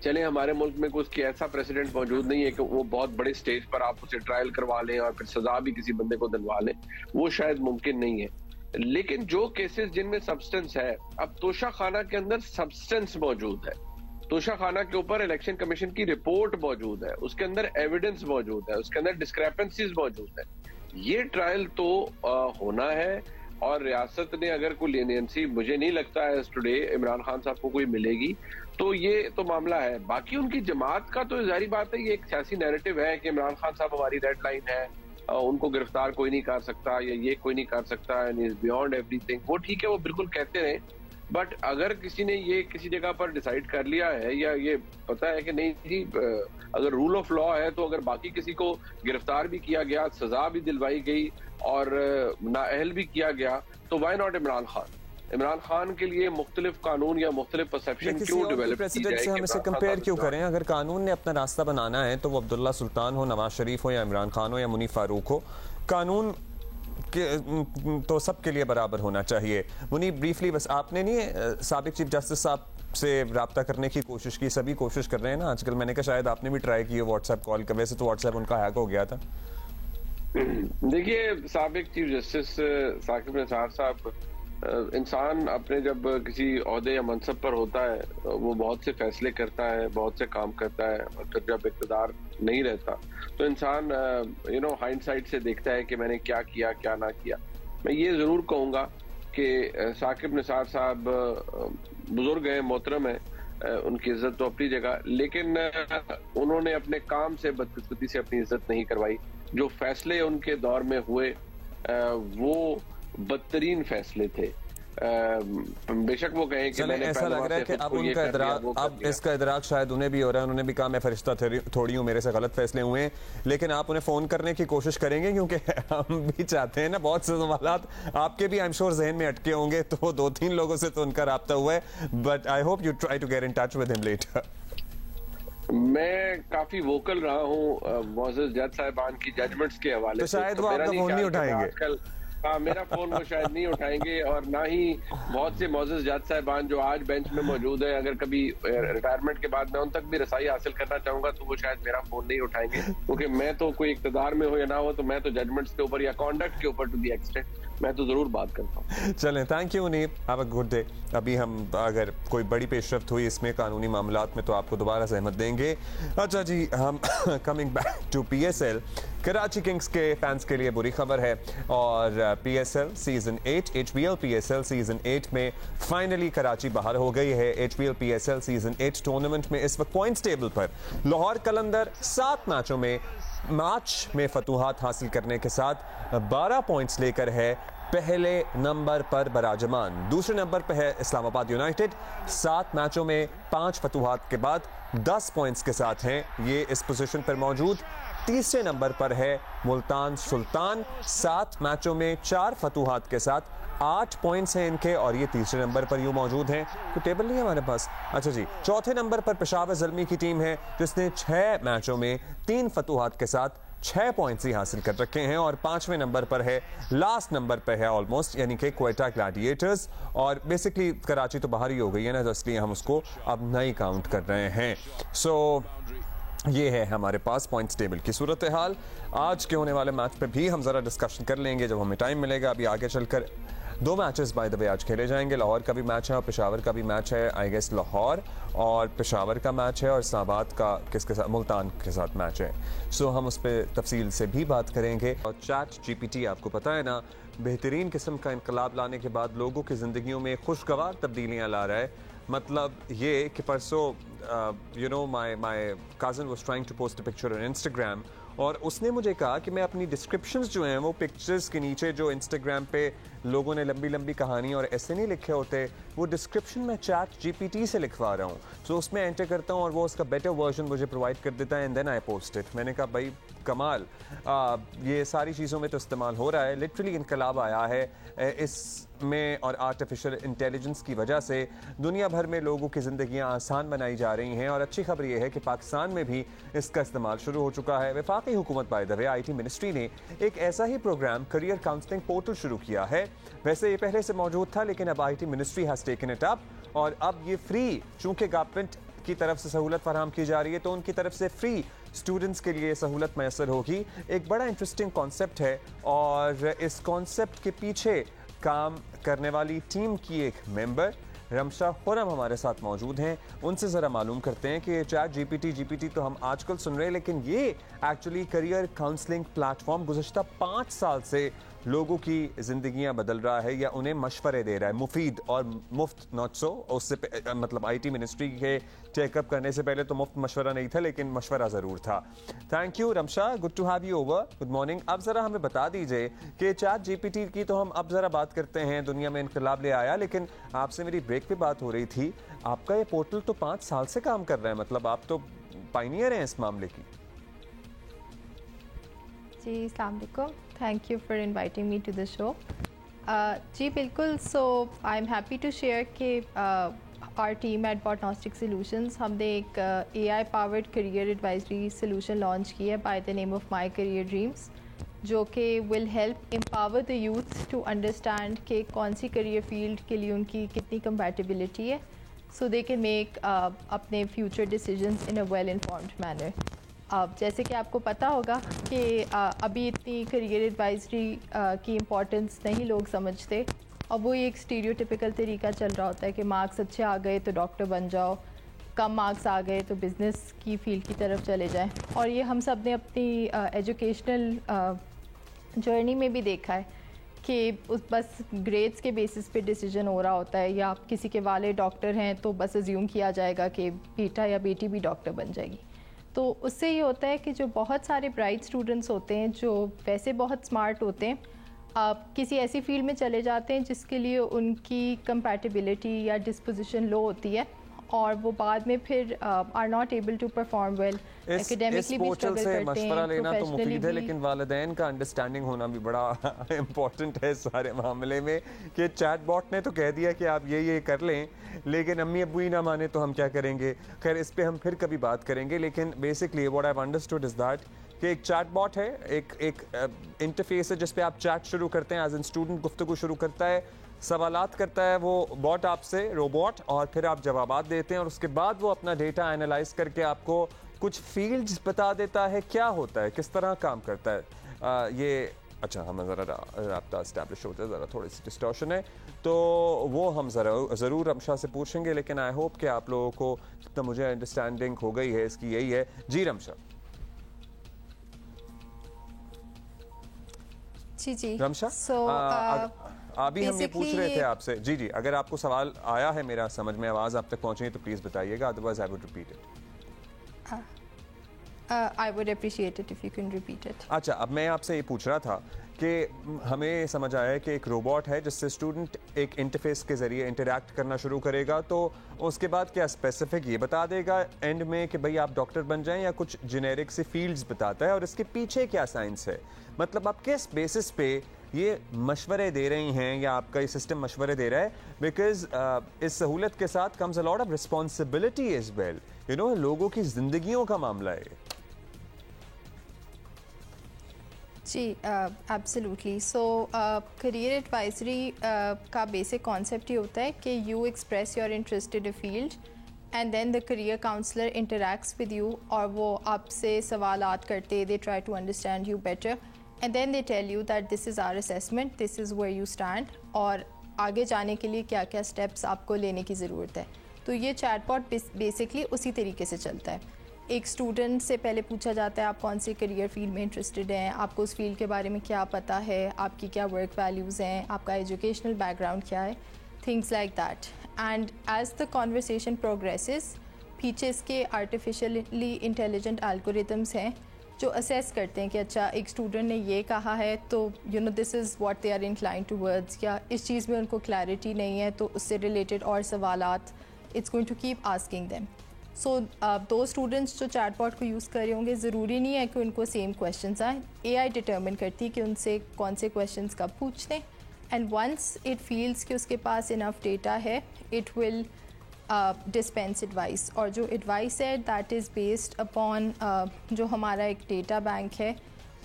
चले हमारे मुल्क में कुछ ऐसा प्रेसिडेंट मौजूद नहीं है कि वो बहुत बड़े स्टेज पर आप उसे ट्रायल करवा लें और फिर सजा भी किसी बंदे को दिलवा लें, वो शायद मुमकिन नहीं है। लेकिन जो केसेस जिनमें सब्सटेंस है, अब तोशा खाना के अंदर सब्सटेंस मौजूद है, तोशा खाना के ऊपर इलेक्शन कमीशन की रिपोर्ट मौजूद है, उसके अंदर एविडेंस मौजूद है, उसके अंदर डिस्क्रेपेंसीज मौजूद है। ये ट्रायल तो होना है और रियासत ने अगर कोई लीनियंसी, मुझे नहीं लगता है टुडे इमरान खान साहब को कोई मिलेगी, तो ये तो मामला है। बाकी उनकी जमात का तो जारी बात है, ये एक सियासी नैरेटिव है कि इमरान खान साहब हमारी रेड लाइन है, उनको गिरफ्तार कोई नहीं कर सकता या ये कोई नहीं कर सकता, एंड इज बियॉन्ड एवरीथिंग। वो ठीक है, वो बिल्कुल कहते रहे, बट अगर किसी ने ये किसी जगह पर डिसाइड कर लिया है या ये पता है कि नहीं जी, अगर रूल ऑफ लॉ है, तो अगर बाकी किसी को गिरफ्तार भी किया गया, सजा भी दिलवाई गई और नाअहल भी किया गया, तो वाई नॉट इमरान खान? इमरान खान के लिए मुख्तलिफ कानून या मुख्तलिफ परसेप्शन क्यों डेवलप प्रेसिडेंट से हम इसे कंपेयर क्यों करें? अगर कानून ने अपना रास्ता बनाना है तो वो अब्दुल्ला सुल्तान हो, नवाज शरीफ हो, या इमरान खान हो, या मुनीफ फारूक हो, कानून तो सबके लिए बराबर होना चाहिए। मुनीफ, ब्रीफली बस, आपने नहीं साबिक चीफ जस्टिस साहब से रब्ता करने की कोशिश की? सभी कोशिश कर रहे हैं ना आजकल, मैंने कहा शायद आपने भी ट्राई की व्हाट्सएप कॉल का, वैसे तो व्हाट्सएप उनका हैक हो गया था। देखिए, साबिक चीफ जस्टिस साकिब निसार साहब, इंसान अपने जब किसी ओहदे या मनसब पर होता है, वो बहुत से फैसले करता है, बहुत से काम करता है, और फिर जब इक़्तिदार नहीं रहता तो इंसान हाइंडसाइट से देखता है कि मैंने क्या किया क्या ना किया। मैं ये जरूर कहूँगा कि साकिब निसार साहब बुजुर्ग हैं, मोहतरम हैं, उनकी इज्जत तो अपनी जगह, लेकिन उन्होंने अपने काम से बदकिस्मती से अपनी इज्जत नहीं करवाई। जो फैसले उनके दौर में हुए वो बदतरीन फैसले थे। बेशक वो कहें कि मैंने ऐसा लग रहा है कि अब उनका इदराक, अब इसका इदराक शायद उन्हें भी हो रहा है। उन्होंने भी कहा मैं फरिश्ता थोड़ी हूँ, मेरे से गलत फैसले हुए हैं, लेकिन आप उन्हें फोन करने की कोशिश करेंगे? क्योंकि हम भी चाहते हैं ना, बहुत से सवालात आपके भी आई एम श्योर जहन में अटके होंगे, तो 2-3 लोगों से तो उनका राब्ता हुआ है, but I hope you try to get in touch with him later. मैं काफी वोकल रहा हूँ मोअज़्ज़ज़ जज साहिबान की जजमेंट्स के हवाले तो से। शायद वो आपका फोन नहीं उठाएंगे आजकल। हाँ, मेरा फोन वो शायद नहीं उठाएंगे, और ना ही बहुत से मोअज़्ज़ज़ जज साहिबान जो आज बेंच में मौजूद है, अगर कभी रिटायरमेंट के बाद मैं उन तक भी रसाई हासिल करना चाहूंगा तो वो शायद मेरा फोन नहीं उठाएंगे, क्योंकि मैं तो कोई इक़्तिदार में हो या ना हो, तो मैं तो जजमेंट्स के ऊपर या कॉन्डक्ट के ऊपर टू दी एक्सटेंट मैं तो जरूर बात करता हूँ। चलें, thank you Munib, have a good day. अभी हम अगर कोई बड़ी पेशरफ्त हुई इसमें कानूनी मामलात में तो आपको दोबारा सहमत देंगे। अच्छा जी, हम coming back to PSL, Karachi kings के फैंस के लिए बुरी खबर है, और PSL season 8 HBL PSL season 8 में फाइनली कराची बाहर हो गई है। HBL PSL सीजन 8 टूर्नामेंट में इस वक्त पॉइंट्स टेबल पर लाहौर कलंदर 7 मैचों में फतूहात हासिल करने के साथ 12 पॉइंट्स लेकर है पहले नंबर पर बराजमान। दूसरे नंबर पर है इस्लामाबाद यूनाइटेड 7 मैचों में 5 फतूहात के बाद 10 पॉइंट्स के साथ हैं ये इस पोजीशन पर मौजूद। तीसरे नंबर पर है मुल्तान सुल्तान 7 मैचों में 4 फतूहात के साथ 8 पॉइंट्स हैं इनके, और ये तीसरे नंबर पर यूं मौजूद हैं। तो टेबल नहीं है हमारे पास। अच्छा जी, चौथे नंबर पर पेशावर ज़ल्मी की टीम है जिसने 6 मैचों में 3 फतूहात के साथ 6 पॉइंट्स ही हासिल कर रखे हैं, और 5वें नंबर पर है, लास्ट नंबर पर है ऑलमोस्ट, यानी कि क्वेटा ग्लैडिएटर्स। और बेसिकली कराची तो बाहर ही हो गई है ना, तो इसलिए हम उसको अब नहीं काउंट कर रहे हैं। सो ये है हमारे पास पॉइंट्स टेबल की सूरत हाल। आज के होने वाले मैच पे भी हम ज़रा डिस्कशन कर लेंगे जब हमें टाइम मिलेगा। अभी आगे चलकर 2 मैचेस बाय द वे आज खेले जाएंगे। लाहौर का भी मैच है और पेशावर का भी मैच है। आई गेस लाहौर और पेशावर का मैच है, और इस्लामाबाद का किसके साथ, मुल्तान के साथ मैच है। सो हम उस पर तफसील से भी बात करेंगे। और ChatGPT आपको पता है ना, बेहतरीन किस्म का इनकलाब लाने के बाद लोगों की ज़िंदगियों में खुशगवार तब्दीलियाँ ला रहा है। मतलब ये कि परसों you know my cousin was trying to post a picture on Instagram, और उसने मुझे कहा कि मैं अपनी डिस्क्रिप्शंस जो हैं वो पिक्चर्स के नीचे जो Instagram पे लोगों ने लंबी लंबी कहानी और ऐसे नहीं लिखे होते, वो डिस्क्रिप्शन में ChatGPT से लिखवा रहा हूँ। सो उसमें एंटर करता हूँ और वो उसका बेटर वर्जन मुझे प्रोवाइड कर देता है, and then I post it. मैंने कहा भाई कमाल, ये सारी चीज़ों में तो इस्तेमाल हो रहा है। लिटरली इनकलाब आया है इसमें, और आर्टिफिशियल इंटेलिजेंस की वजह से दुनिया भर में लोगों की ज़िंदगियाँ आसान बनाई जा रही हैं। और अच्छी खबर यह है कि पाकिस्तान में भी इसका इस्तेमाल शुरू हो चुका है। वफाकी हुकूमत by the way IT ministry ने एक ऐसा ही प्रोग्राम करियर काउंसलिंग पोर्टल शुरू किया है। वैसे ये पहले से मौजूद था, लेकिन अब IT ministry has taken it up, और अब ये फ्री, चूँकि गवर्नमेंट की तरफ से सहूलत फराहम की जा रही है तो उनकी तरफ से फ्री स्टूडेंट्स के लिए सहूलत मैसर होगी। एक बड़ा इंटरेस्टिंग कॉन्सेप्ट है, और इस कॉन्सेप्ट के पीछे काम करने वाली टीम की एक मेंबर रमशा खुरम हमारे साथ मौजूद हैं। उनसे ज़रा मालूम करते हैं कि ChatGPT तो हम आजकल सुन रहे हैं, लेकिन ये एक्चुअली करियर काउंसलिंग प्लेटफॉर्म गुज़श्ता 5 साल से लोगों की ज़िंदगियां बदल रहा है या उन्हें मशवरे दे रहा है, मुफीद और मुफ्त, नॉट सो। उससे मतलब IT मिनिस्ट्री के चेकअप करने से पहले तो मुफ्त मशवरा नहीं था, लेकिन मशवरा ज़रूर था। Thank you Ramsha, good to have you over, good morning. अब ज़रा हमें बता दीजिए कि ChatGPT की तो हम अब ज़रा बात करते हैं, दुनिया में इनकलाब ले आया, लेकिन आपसे मेरी ब्रेक पे बात हो रही थी, आपका ये पोर्टल तो 5 साल से काम कर रहा है, मतलब आप तो पायनियर हैं इस मामले की। जी अस्सलाम वालेकुम, thank you for inviting me to the show. जी बिल्कुल, so I am happy to share कि our team at Botnostic solutions हमने एक AI powered career advisory solution launch की है by the name of my career dreams, जो कि will help empower the youth to understand कि कौन सी career field के लिए उनकी कितनी कंपैटिबिलिटी है, सो दे कैन मेक अपने future decisions in a well informed manner. अब जैसे कि आपको पता होगा कि अभी इतनी करियर एडवाइजरी की इम्पोर्टेंस नहीं लोग समझते, और वो एक स्टीरियोटिपिकल तरीका चल रहा होता है कि मार्क्स अच्छे आ गए तो डॉक्टर बन जाओ, कम मार्क्स आ गए तो बिज़नेस की फील्ड की तरफ चले जाएं। और ये हम सब ने अपनी एजुकेशनल जर्नी में भी देखा है कि उस बस ग्रेड्स के बेसिस पे डिसीजन हो रहा होता है, या किसी के वाले डॉक्टर हैं तो बस अज्यूम किया जाएगा कि बेटा या बेटी भी डॉक्टर बन जाएगी। तो उससे ये होता है कि जो बहुत सारे ब्राइट स्टूडेंट्स होते हैं, जो वैसे बहुत स्मार्ट होते हैं, आप किसी ऐसी फील्ड में चले जाते हैं जिसके लिए उनकी कंपैटिबिलिटी या डिस्पोजिशन लो होती है, और वो बाद में फिर are not able to perform well, इस एकेडमिकली भी पोर्टल स्ट्रगल से करते मशवरा हैं, लेना तो मुफीद है, प्रोफेशनली लेकिन वालिदैन का अंडरस्टैंडिंग होना भी बड़ा इम्पोर्टेंट है इस सारे मामले में कि चैटबॉट ने तो कह दिया कि आप ये कर लें, लेकिन अम्मी अब्बू ही ना माने तो हम क्या करेंगे। खैर इस पे हम फिर कभी बात करेंगे, लेकिन basically what I have understood is that कि एक चैटबॉट है, एक इंटरफेस है जिस पे आप चैट शुरू करते हैं, एज एन स्टूडेंट गुफ्तगू शुरू करता है, सवालात करता है वो बॉट आपसे, रोबोट, और फिर आप जवाबात देते हैं और उसके बाद वो अपना डेटा एनालाइज करके आपको कुछ फील्ड्स बता देता है क्या होता है, किस तरह काम करता है। ये अच्छा हमें ज़रा रब्ता इस्टेब्लिश होता है, ज़रा थोड़ी सी डिस्टॉर्शन है, तो वो हम ज़रूर रमशा से पूछेंगे, लेकिन आई होप कि आप लोगों को जितना मुझे अंडरस्टैंडिंग हो गई है इसकी यही है। जी रमशा। जी रमशा, अभी हम ये पूछ रहे थे आपसे, जी जी, अगर आपको सवाल आया है मेरा समझ में, आवाज़ आप तक पहुंची है तो प्लीज़ बताइएगा, otherwise I would repeat it. I would appreciate it if you can repeat it. अच्छा, अब मैं आपसे ये पूछ रहा था कि हमें समझ आया कि एक रोबोट है जिससे स्टूडेंट एक इंटरफेस के ज़रिए इंटरैक्ट करना शुरू करेगा, तो उसके बाद क्या स्पेसिफिक ये बता देगा एंड में कि भाई आप डॉक्टर बन जाएं, या कुछ जेनेरिक से फील्ड्स बताता है, और इसके पीछे क्या साइंस है, मतलब आप किस बेसिस पे ये मशवरे दे रही हैं या आपका ये सिस्टम मशवरे दे रहा है, बिकॉज इस सहूलत के साथ comes a lot of responsibility as well, you know, लोगों की जिंदगियों का मामला है। जी एब्सोल्युटली। सो करियर एडवाइजरी का बेसिक कॉन्सेप्ट ये होता है कि you express your interest in a field and then the career counsellor interacts with you, और वो आपसे सवालात करते, they try to understand you better and then they tell you that this is our assessment, this is where you stand, और आगे जाने के लिए क्या क्या स्टेप्स आपको लेने की ज़रूरत है। तो ये चैटबॉट बेसिकली उसी तरीके से चलता है। एक स्टूडेंट से पहले पूछा जाता है आप कौन से करियर फील्ड में इंटरेस्टेड हैं, आपको उस फील्ड के बारे में क्या पता है, आपकी क्या वर्क वैल्यूज़ हैं, आपका एजुकेशनल बैकग्राउंड क्या है, things like that. And as the conversation progresses, पीछे इसके आर्टिफिशियली इंटेलिजेंट एल्गोरिथम्स हैं जो असेस करते हैं कि अच्छा एक स्टूडेंट ने ये कहा है तो you know this is what they are inclined towards, या इस चीज़ में उनको क्लैरिटी नहीं है तो उससे रिलेटेड और सवालात, it's going to keep asking them. So दो स्टूडेंट्स जो चैटबॉट को यूज़ कर रहे होंगे, ज़रूरी नहीं है कि उनको सेम क्वेश्चंस आए, AI डिटर्मिन करती है कि उनसे कौन से क्वेश्चंस कब पूछते हैं, एंड वंस इट फील्स कि उसके पास इनफ डेटा है, इट विल डिस्पेंस एडवाइस, और जो एडवाइस है दैट इज़ बेस्ड अपॉन जो हमारा एक डेटा बैंक है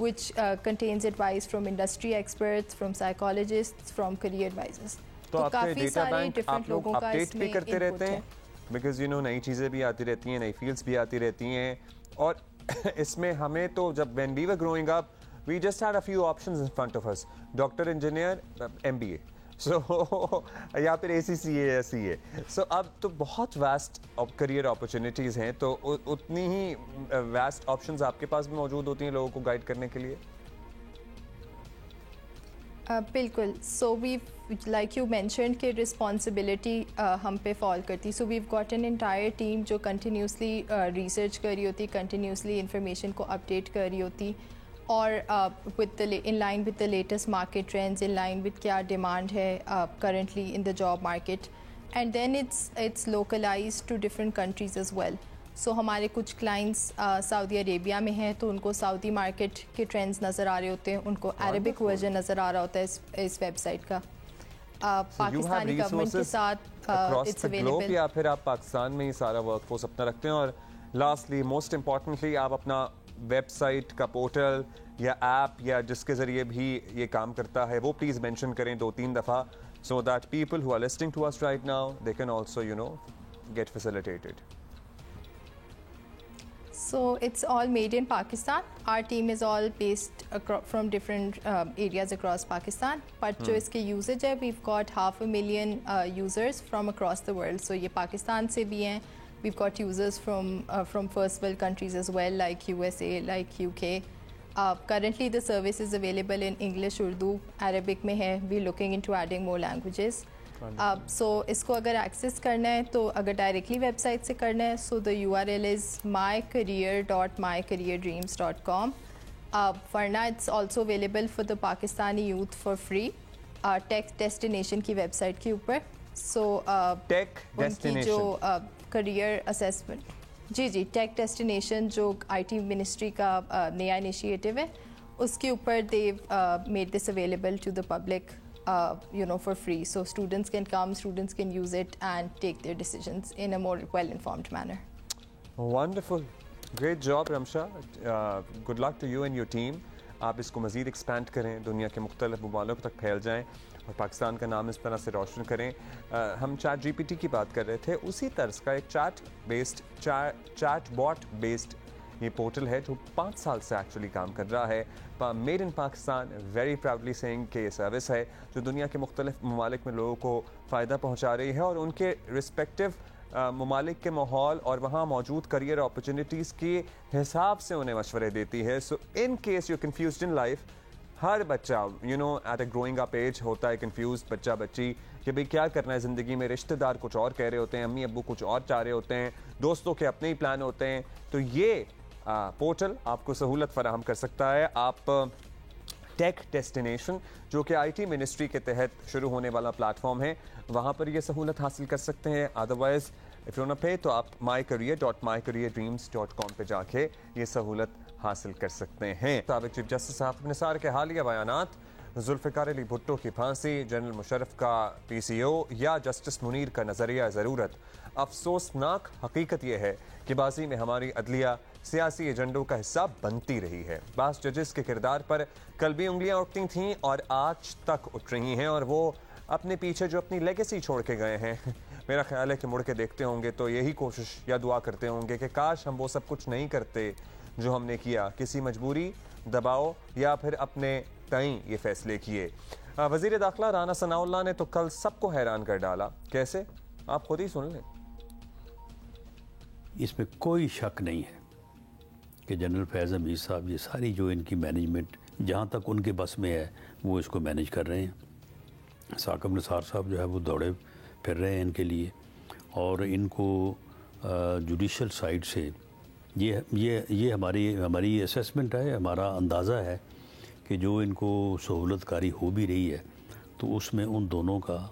which contains advice from industry experts, from psychologists, from career advisors. तो काफ़ी सारे डिफरेंट लोगों का अपडेट भी करते रहते हैं, बिकॉज यू नो नई चीज़ें भी आती रहती हैं, नई फील्ड्स भी आती रहती हैं, और इसमें हमें तो जब when we were growing up we just had a few options in front of us, doctor, engineer, MBA, so या फिर ACCA या CA। सो अब तो बहुत वास्ट करियर अपॉर्चुनिटीज़ हैं, तो उतनी ही वास्ट ऑप्शंस आपके पास भी मौजूद होती हैं लोगों को गाइड करने के लिए। बिल्कुल। So we like you mentioned कि रिस्पॉन्सिबिलिटी हम पे फॉल करती, so we've got an entire team जो कंटिन्यूसली रिसर्च कर रही होती, कंटिन्यूसली इंफॉर्मेशन को अपडेट कर रही होती, और in line with the latest market trends, in line with क्या demand है currently in the job market, and then it's localized to different countries as well. So हमारे कुछ clients सऊदी अरेबिया में हैं तो उनको सऊदी मार्केट के trends नज़र आ रहे होते हैं, उनको अरबिक वर्जन नज़र आ रहा होता है इस वेबसाइट का। पाकिस्तानी गवर्नमेंट के साथ इट्स अवेलेबल, या फिर आप पाकिस्तान में ही सारा वर्कफोर्स अपना रखते हैं, और लास्टली मोस्ट इम्पॉर्टेंटली आप अपना वेबसाइट का पोर्टल या ऐप या जिसके ज़रिए भी ये काम करता है वो प्लीज़ मेंशन करें 2-3 दफ़ा, so that people who are listening to us right now they can also you know get facilitated. So it's all made in Pakistan. Our team is all based from different areas across Pakistan. But जो इसके usage है, we've got 500,000 users from across the world. So ये पाकिस्तान से भी हैं. We've got users from first world countries as well, like USA, like UK. Currently the service is available in English, Urdu, Arabic में है. We're looking into adding more languages. So इसको अगर access करना है तो अगर डायरेक्टली वेबसाइट से करना है, so the URL is mycareer.mycareerdreams.com. वरना it's also available for the Pakistani youth for free tech destination की वेबसाइट के ऊपर। So टेक उनकी जो करियर असेसमेंट। जी, टेक डेस्टिनेशन जो आईटी मिनिस्ट्री का नया इनिशिएटिव है, उसके ऊपर they've made this available to the public for free, so students can come, students can use it and take their decisions in a more well-informed manner. Wonderful, great job Ramsha, good luck to you and your team. आप इसको मज़ीद expand करें, दुनिया के मुख्तलिफ ममालिक तक फैल जाएं और पाकिस्तान का नाम इस तरह से रोशन करें। हम चैट जीपीटी की बात कर रहे थे, उसी तर्ज का एक चैट बॉट बेस्ड ये पोर्टल है जो 5 साल से एक्चुअली काम कर रहा है। Made in Pakistan, very proudly saying कि ये सर्विस है जो दुनिया के मुख्तलिफ ममालिक में लोगों को फ़ायदा पहुँचा रही है और उनके रिस्पेक्टिव ममालिक के माहौल और वहाँ मौजूद करियर अपॉर्चुनिटीज़ के हिसाब से उन्हें मशवरे देती है। So in case you confused in life, हर बच्चा at a growing up age होता है कन्फ्यूज बच्चा बच्ची कि भाई क्या करना है ज़िंदगी में। रिश्तेदार कुछ और कह रहे होते हैं, अम्मी अब्बू कुछ और चाह रहे होते हैं, दोस्तों के अपने ही प्लान होते हैं। तो ये पोर्टल आपको सहूलत फराहम कर सकता है। आप टेक डेस्टिनेशन जो कि आईटी मिनिस्ट्री के तहत शुरू होने वाला प्लेटफॉर्म है, वहाँ पर ये सहूलत हासिल कर सकते हैं। Otherwise if you want to pay तो आप mycareer.mycareerdreams.com पे जाके ये सहूलत हासिल कर सकते हैं। साबिक चीफ जस्टिस साहब निसार के हालिया बयानात, जुल्फ़िकार अली भुट्टो की फांसी, जनरल मुशर्रफ का पीसीओ या जस्टिस मुनीर का नज़रिया ज़रूरत। अफसोसनाक हकीकत यह है कि बाजी में हमारी अदलिया सियासी एजेंडों का हिस्सा बनती रही है। बास जजेस के किरदार पर कल भी उंगलियां उठती थीं और आज तक उठ रही हैं और वो अपने पीछे जो अपनी लेगेसी छोड़ के गए हैं, मेरा ख्याल है कि मुड़ के देखते होंगे तो यही कोशिश या दुआ करते होंगे कि काश हम वो सब कुछ नहीं करते जो हमने किया, किसी मजबूरी, दबाव या फिर अपने तईं ये फैसले किए। वज़ीर दाखिला राना सनाउल्लाह ने तो कल सबको हैरान कर डाला। कैसे, आप खुद ही सुन लें। इसमें कोई शक नहीं है कि जनरल फैज़ हमीद साहब ये सारी जो इनकी मैनेजमेंट जहाँ तक उनके बस में है वो इसको मैनेज कर रहे हैं। साकिब निसार साहब जो है वो दौड़े फिर रहे हैं इनके लिए और इनको जुडिशल साइड से ये हमारी असेसमेंट है, हमारा अंदाज़ा है कि जो इनको सहूलतकारी हो भी रही है तो उसमें उन दोनों का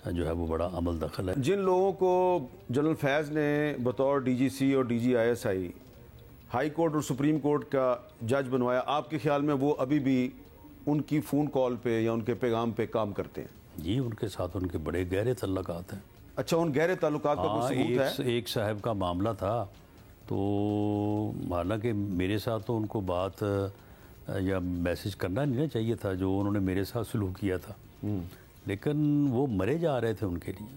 जो है वो बड़ा अमल दखल है। जिन लोगों को जनरल फैज़ ने बतौर डीजीसी और डीजीआईएसआई हाई कोर्ट और सुप्रीम कोर्ट का जज बनवाया, आपके ख्याल में वो अभी भी उनकी फ़ोन कॉल पे या उनके पैगाम पे काम करते हैं? जी, उनके साथ उनके बड़े गहरे ताल्लुकात हैं। अच्छा, उन गहरे ताल्लुकात का कोई सबूत है? एक साहब का मामला था, तो हालांकि मेरे साथ तो उनको बात या मैसेज करना नहीं ना चाहिए था जो उन्होंने मेरे साथ सलूक किया था, लेकिन वो मरे जा रहे थे उनके लिए।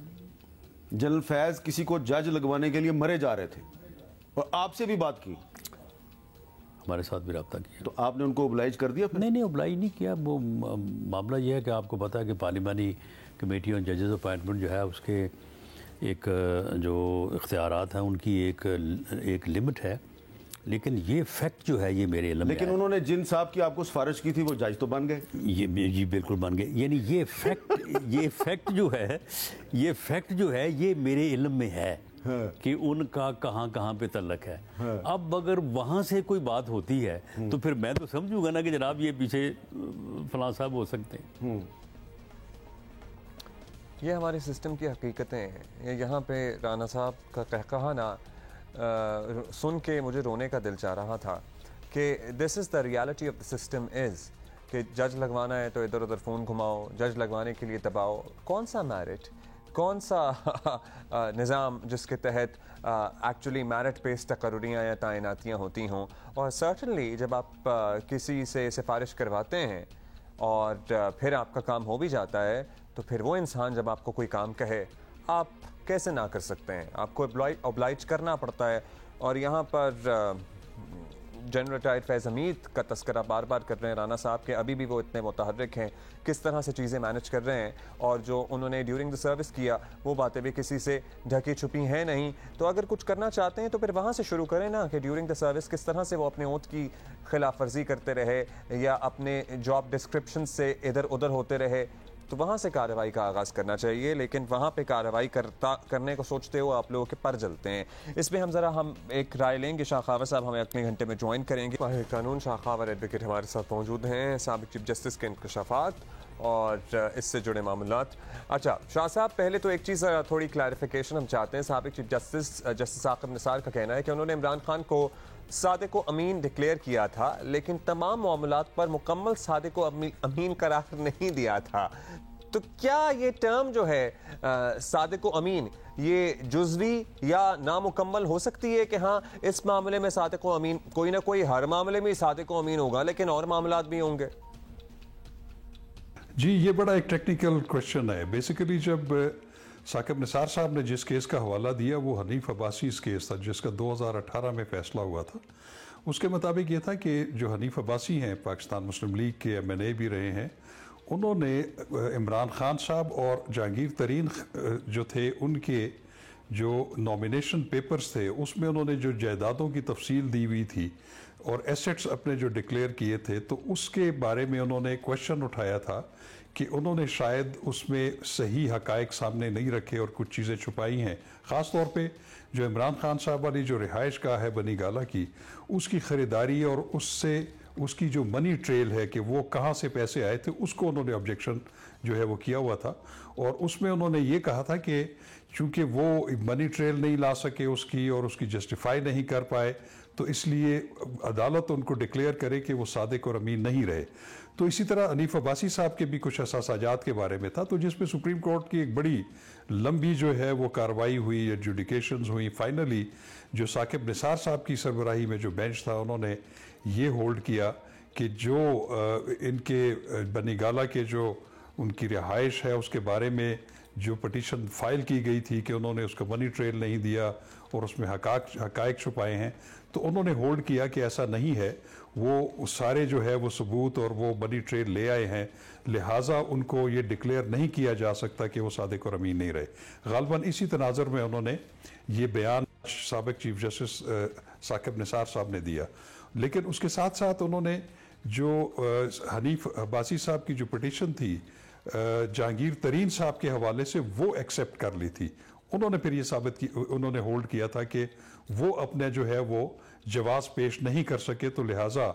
जनरल फैज़ किसी को जज लगवाने के लिए मरे जा रहे थे और आपसे भी बात की, हमारे साथ भी रब्ता किया। तो आपने उनको ओब्लाइज कर दिया? नहीं ओब्लाइज नहीं किया। वो मामला ये है कि आपको पता है कि पार्लिमानी कमेटी ऑन जजेस अपॉइंटमेंट जो है उसके एक जो इख्तियारात हैं उनकी एक लिमिट है, लेकिन ये फैक्ट जो है ये मेरे इल्म में लेकिन उन्होंने जिन साहब की आपको सिफारिश की थी वो जज तो बन गए। ये जी बिल्कुल बन गए। यानी ये फैक्ट जो है ये मेरे इल्म में है कि उनका कहाँ पे तल्लक है। अब अगर वहाँ से कोई बात होती है तो फिर मैं तो समझूंगा ना कि जनाब ये पीछे फलां साहब हो सकते हैं। ये हमारे सिस्टम की हकीकतें हैं। यहाँ पे राना साहब का कहकहा ना सुन के मुझे रोने का दिल चाह रहा था कि this is the reality of the system is कि जज लगवाना है तो इधर उधर फ़ोन घुमाओ, जज लगवाने के लिए दबाओ। कौन सा मैरिट, कौन सा निज़ाम जिसके तहत एक्चुअली मैरिट बेस्ड तकर्रियाँ या तैनातियाँ होती हों। और सर्टनली जब आप किसी से सिफारिश करवाते हैं और फिर आपका काम हो भी जाता है तो फिर वो इंसान जब आपको कोई काम कहे आप कैसे ना कर सकते हैं, आपको ओब्लाइज करना पड़ता है। और यहाँ पर जनरल रिटायर्ड फैज़ हमीद का तस्करा बार बार कर रहे हैं राना साहब के, अभी भी वो इतने मुतहर्रिक हैं, किस तरह से चीज़ें मैनेज कर रहे हैं और जो उन्होंने ड्यूरिंग द सर्विस किया वो बातें भी किसी से ढकी छुपी हैं नहीं। तो अगर कुछ करना चाहते हैं तो फिर वहाँ से शुरू करें ना कि ड्यूरिंग द सर्विस किस तरह से वो अपने ओथ की खिलाफ वर्जी करते रहे या अपने जॉब डिस्क्रिप्शन से इधर उधर होते रहे, तो वहाँ से कार्रवाई का आगाज़ करना चाहिए। लेकिन वहाँ पे कार्रवाई करने को सोचते हो आप लोगों के पर जलते हैं। इसमें हम एक राय लेंगे। शाखावर साहब हमें अगले घंटे में ज्वाइन करेंगे। कानून शाखावर एडवोकेट हमारे साथ मौजूद हैं, साबिक चीफ जस्टिस के इंकशाफात और इससे जुड़े मामलात। अच्छा शाह साहब, पहले तो एक चीज़ थोड़ी क्लैरिफिकेशन हम चाहते हैं। साबिक चीफ जस्टिस साकिब निसार का कहना है कि उन्होंने इमरान खान को सादिक व अमीन डिक्लेयर किया था, लेकिन तमाम मामलात पर मुकम्मल सादिक व अमीन करार नहीं दिया था। तो क्या ये टर्म जो है सादिक व अमीन, ये जुज़वी या नामुकम्मल हो सकती है कि हाँ इस मामले में सादिक व अमीन, कोई ना कोई हर मामले में सादिक व अमीन होगा लेकिन और मामलात भी होंगे? जी, ये बड़ा एक टेक्निकल क्वेश्चन है। बेसिकली जब साकिब निसार साहब ने जिस केस का हवाला दिया वो हनीफ अब्बासी केस था, जिसका 2018 में फैसला हुआ था। उसके मुताबिक ये था कि जो हनीफ अब्बासी हैं, पाकिस्तान मुस्लिम लीग के MNA भी रहे हैं, उन्होंने इमरान खान साहब और जहांगीर तरीन जो थे उनके जो नॉमिनेशन पेपर्स थे उसमें उन्होंने जो जायदादों की तफसील दी हुई थी और एसेट्स अपने जो डिक्लेयर किए थे, तो उसके बारे में उन्होंने क्वेश्चन उठाया था कि उन्होंने शायद उसमें सही हकायक सामने नहीं रखे और कुछ चीज़ें छुपाई हैं। ख़ास तौर पे जो इमरान खान साहब वाली जो रिहाइश गाह है बनी गाला की, उसकी ख़रीदारी और उससे उसकी जो मनी ट्रेल है कि वो कहाँ से पैसे आए थे, उसको उन्होंने ऑब्जेक्शन जो है वो किया हुआ था। और उसमें उन्होंने ये कहा था कि चूँकि वो मनी ट्रेल नहीं ला सके उसकी और उसकी जस्टिफाई नहीं कर पाए, तो इसलिए अदालत उनको डिक्लेयर करे कि वो सादिक और अमीन नहीं रहे। तो इसी तरह हनीफ अब्बासी साहब के भी कुछ असासाजात के बारे में था, तो जिसमें सुप्रीम कोर्ट की एक बड़ी लंबी जो है वो कार्रवाई हुई, एडजुडिकेशंस हुई। फाइनली जो साकिब निसार साहब की सरबराही में जो बेंच था, उन्होंने ये होल्ड किया कि जो इनके बनी गाला के जो उनकी रिहाइश है उसके बारे में जो पटिशन फाइल की गई थी कि उन्होंने उसका मनी ट्रेल नहीं दिया और उसमें हकायक छुपाए हैं, तो उन्होंने होल्ड किया कि ऐसा नहीं है, वो सारे जो है वो सबूत और वो मनी ट्रेल ले आए हैं, लिहाजा उनको ये डिक्लेयर नहीं किया जा सकता कि वो सादिक और अमीन नहीं रहे। गालबन इसी तनाज़र में उन्होंने ये बयान साबिक चीफ जस्टिस साकिब निसार साहब ने दिया। लेकिन उसके साथ साथ उन्होंने जो हनीफ अब्बासी साहब की जो पटिशन थी जहांगीर तरीन साहब के हवाले से, वो एक्सेप्ट कर ली थी। उन्होंने फिर ये साबित की, उन्होंने होल्ड किया था कि वो अपने जो है वो जवाब पेश नहीं कर सके, तो लिहाजा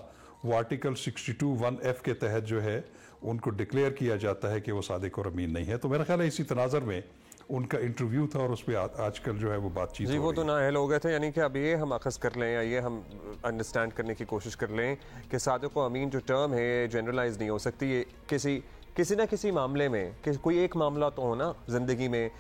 वो आर्टिकल 62(1)(f) के तहत जो है उनको डिक्लेयर किया जाता है कि वो सादिक और अमीन नहीं है। तो मेरा ख्याल है इसी तनाज़र में उनका इंटरव्यू था और उस पर आजकल जो है वो बातचीत जी, वो तो नाअहल हो गए थे। यानी कि अब ये हम अखज़ कर लें या ये हम अंडरस्टैंड करने की कोशिश कर लें कि सादिक और अमीन जो टर्म है जनरलाइज नहीं हो सकती। ये किसी ना किसी मामले में कोई एक मामला तो हो ना ज़िंदगी में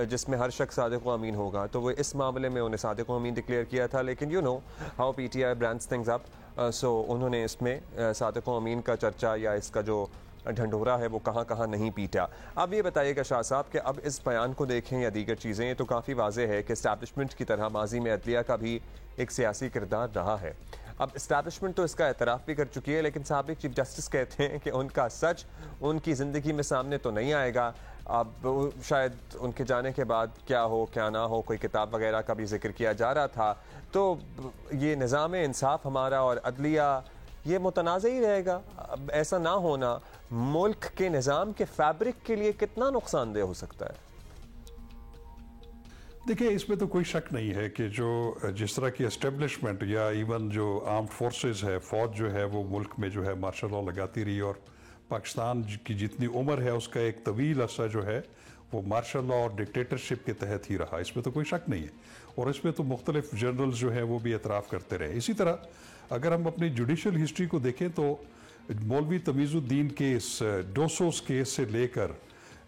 जिसमें हर शख्स सादिक व अमीन होगा, तो वो इस मामले में उन्हें सादिक व अमीन डिक्लेयर किया था। लेकिन you know how PTI brands things up, so उन्होंने इसमें सादिक व अमीन का चर्चा या इसका जो ढंढोरा है वो कहाँ कहाँ नहीं पीटा। अब ये बताइएगा शाह साहब कि अब इस बयान को देखें या दीगर चीज़ें, तो काफ़ी वाज़ेह है कि इस्टेब्लिशमेंट की तरह माजी में अदलिया का भी एक सियासी किरदार रहा है। अब इस्टेब्लिशमेंट तो इसका एतराफ़ भी कर चुकी है, लेकिन साबिक चीफ जस्टिस कहते हैं कि उनका सच उनकी ज़िंदगी में सामने तो नहीं आएगा। अब शायद उनके जाने के बाद क्या हो क्या ना हो, कोई किताब वगैरह का भी जिक्र किया जा रहा था। तो ये निज़ाम इंसाफ हमारा और अदलिया ये मुतनाज़ ही रहेगा। अब ऐसा ना होना मुल्क के निज़ाम के फैब्रिक के लिए कितना नुकसानदेह हो सकता है? देखिए, इसमें तो कोई शक नहीं है कि जो जिस तरह की एस्टेब्लिशमेंट या इवन जो आर्म्ड फोर्सेस है, फ़ौज जो है वो मुल्क में जो है मार्शल लॉ लगाती रही और पाकिस्तान की जितनी उम्र है उसका एक तवील अरसा जो है वो मार्शल लॉ और डिक्टेटरशिप के तहत ही रहा। इसमें तो कोई शक नहीं है और इसमें तो मुख्तलिफ जनरल्स जो हैं वो भी एतराफ़ करते रहे। इसी तरह अगर हम अपनी जुडिशल हिस्ट्री को देखें तो मौलवी तमीज़ुद्दीन केस, डोसोस केस से लेकर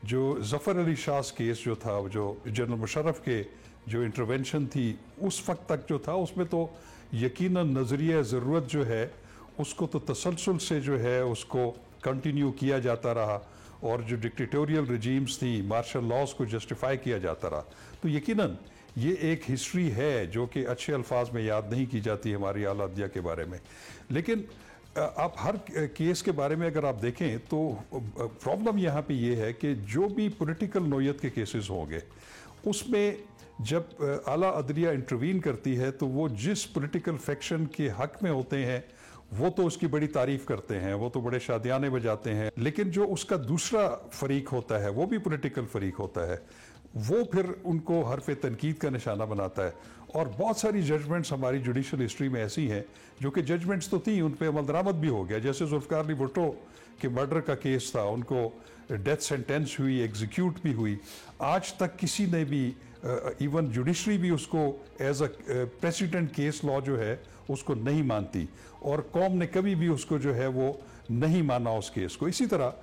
जो ज़फ़र अली शाह केस जो था, जो जनरल मुशर्रफ के जो इंटरवेंशन थी उस वक्त तक जो था, उसमें तो यकीनन नज़रिया ज़रूरत जो है उसको तो तसलसल से जो है उसको कंटिन्यू किया जाता रहा और जो डिक्टेटोरियल रजीम्स थी, मार्शल लॉज को जस्टिफाई किया जाता रहा। तो यकीनन ये एक हिस्ट्री है जो कि अच्छे अल्फाज में याद नहीं की जाती हमारी आला अदलिया के बारे में। लेकिन आप हर केस के बारे में अगर आप देखें तो प्रॉब्लम यहाँ पे ये है कि जो भी पॉलिटिकल नोयत के केसेस होंगे उसमें जब आला अदलिया इंटरवीन करती है तो वो जिस पॉलिटिकल फैक्शन के हक में होते हैं वो तो उसकी बड़ी तारीफ करते हैं, वो तो बड़े शादियाने बजाते हैं, लेकिन जो उसका दूसरा फरीक होता है वो भी पॉलिटिकल फरीक होता है, वो फिर उनको हरफ तनकीद का निशाना बनाता है। और बहुत सारी जजमेंट्स हमारी जुडिशल हिस्ट्री में ऐसी हैं जो कि जजमेंट्स तो थी, उन पर अमल दरामद भी हो गया। जैसे जुल्फ़िकार अली भुट्टो के मर्डर का केस था, उनको डेथ सेंटेंस हुई, एग्जीक्यूट भी हुई। आज तक किसी ने भी इवन जुडिशरी भी उसको as a precedent case law जो है उसको नहीं मानती, और कौम ने कभी भी उसको जो है वो नहीं माना उस केस को। इसी तरह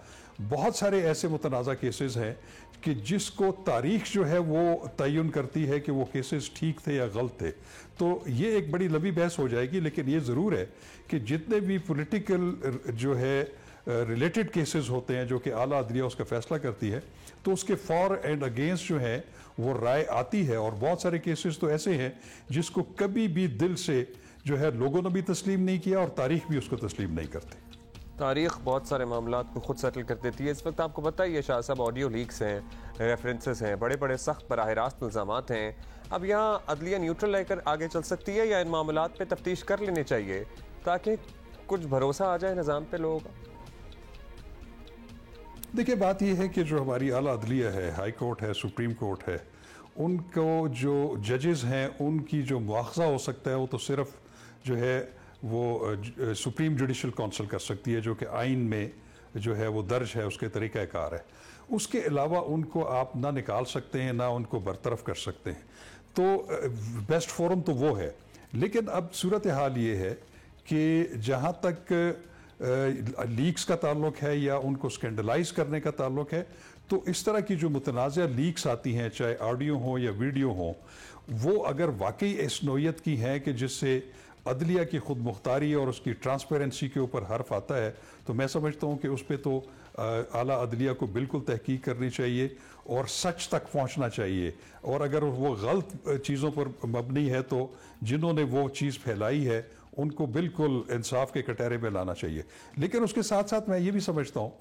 बहुत सारे ऐसे मुतनाज़ा केसेस हैं कि जिसको तारीख जो है वो तयन करती है कि वो केसेस ठीक थे या गलत थे। तो ये एक बड़ी लंबी बहस हो जाएगी, लेकिन ये ज़रूर है कि जितने भी पॉलिटिकल जो है रिलेटेड केसेस होते हैं जो कि आला अदलिया उसका फैसला करती है, तो उसके फॉर एंड अगेंस्ट जो है वो राय आती है। और बहुत सारे केसेस तो ऐसे हैं जिसको कभी भी दिल से जो है लोगों ने भी तस्लीम नहीं किया और तारीख भी उसको तस्लीम नहीं करती। तारीख बहुत सारे मामलात को खुद सेटल कर देती है। इस वक्त आपको पता ही है शाह साहब, ऑडियो लीक्स हैं, रेफरेंसेस हैं, बड़े बड़े सख्त बराह रास्त इल्ज़ामात हैं। अब यहाँ अदलिया न्यूट्रल रहकर आगे चल सकती है या इन मामलात पे तफ्तीश कर लेनी चाहिए ताकि कुछ भरोसा आ जाए निज़ाम पे लोगों का? देखिए, बात यह है कि जो हमारी आला अदलिया है, हाई कोर्ट है, सुप्रीम कोर्ट है, उनको जो जजेस हैं उनकी जो मुआवजा हो सकता है वो तो सिर्फ जो है वो सुप्रीम जुडिशल काउंसिल कर सकती है, जो कि आइन में जो है वो दर्ज है, उसके तरीक़ाकार है। उसके अलावा उनको आप ना निकाल सकते हैं ना उनको बरतरफ कर सकते हैं। तो बेस्ट फोरम तो वो है। लेकिन अब सूरत हाल ये है कि जहाँ तक लीक्स का ताल्लुक है या उनको स्कैंडलाइज करने का ताल्लुक है, तो इस तरह की जो मुतनाज़ा लीक्स आती हैं, चाहे ऑडियो हो या वीडियो हो, वो अगर वाकई इस नोयत की हैं कि जिससे अदलिया की खुद मुख्तारी और उसकी ट्रांसपेरेंसी के ऊपर हर्फ आता है, तो मैं समझता हूँ कि उस पर तो आला अदलिया को बिल्कुल तहकीक करनी चाहिए और सच तक पहुँचना चाहिए। और अगर वो गलत चीज़ों पर मबनी है तो जिन्होंने वो चीज़ फैलाई है उनको बिल्कुल इंसाफ के कटहरे में लाना चाहिए। लेकिन उसके साथ साथ मैं ये भी समझता हूँ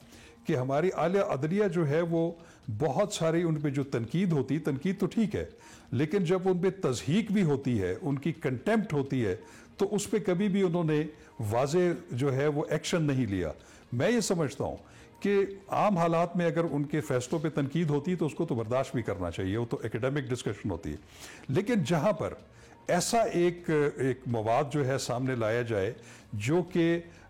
कि हमारी आला अदलिया जो है वो बहुत सारी उन पर जो तनकीद होती, तनकीद तो ठीक है, लेकिन जब उन पर तज़हीक भी होती है, उनकी कंटेम्प्ट होती है, तो उस पर कभी भी उन्होंने वाजे जो है वो एक्शन नहीं लिया। मैं ये समझता हूँ कि आम हालात में अगर उनके फैसलों पे तनकीद होती तो उसको तो बर्दाश्त भी करना चाहिए, वो तो एकेडमिक डिस्कशन होती है। लेकिन जहाँ पर ऐसा एक मवाद जो है सामने लाया जाए जो कि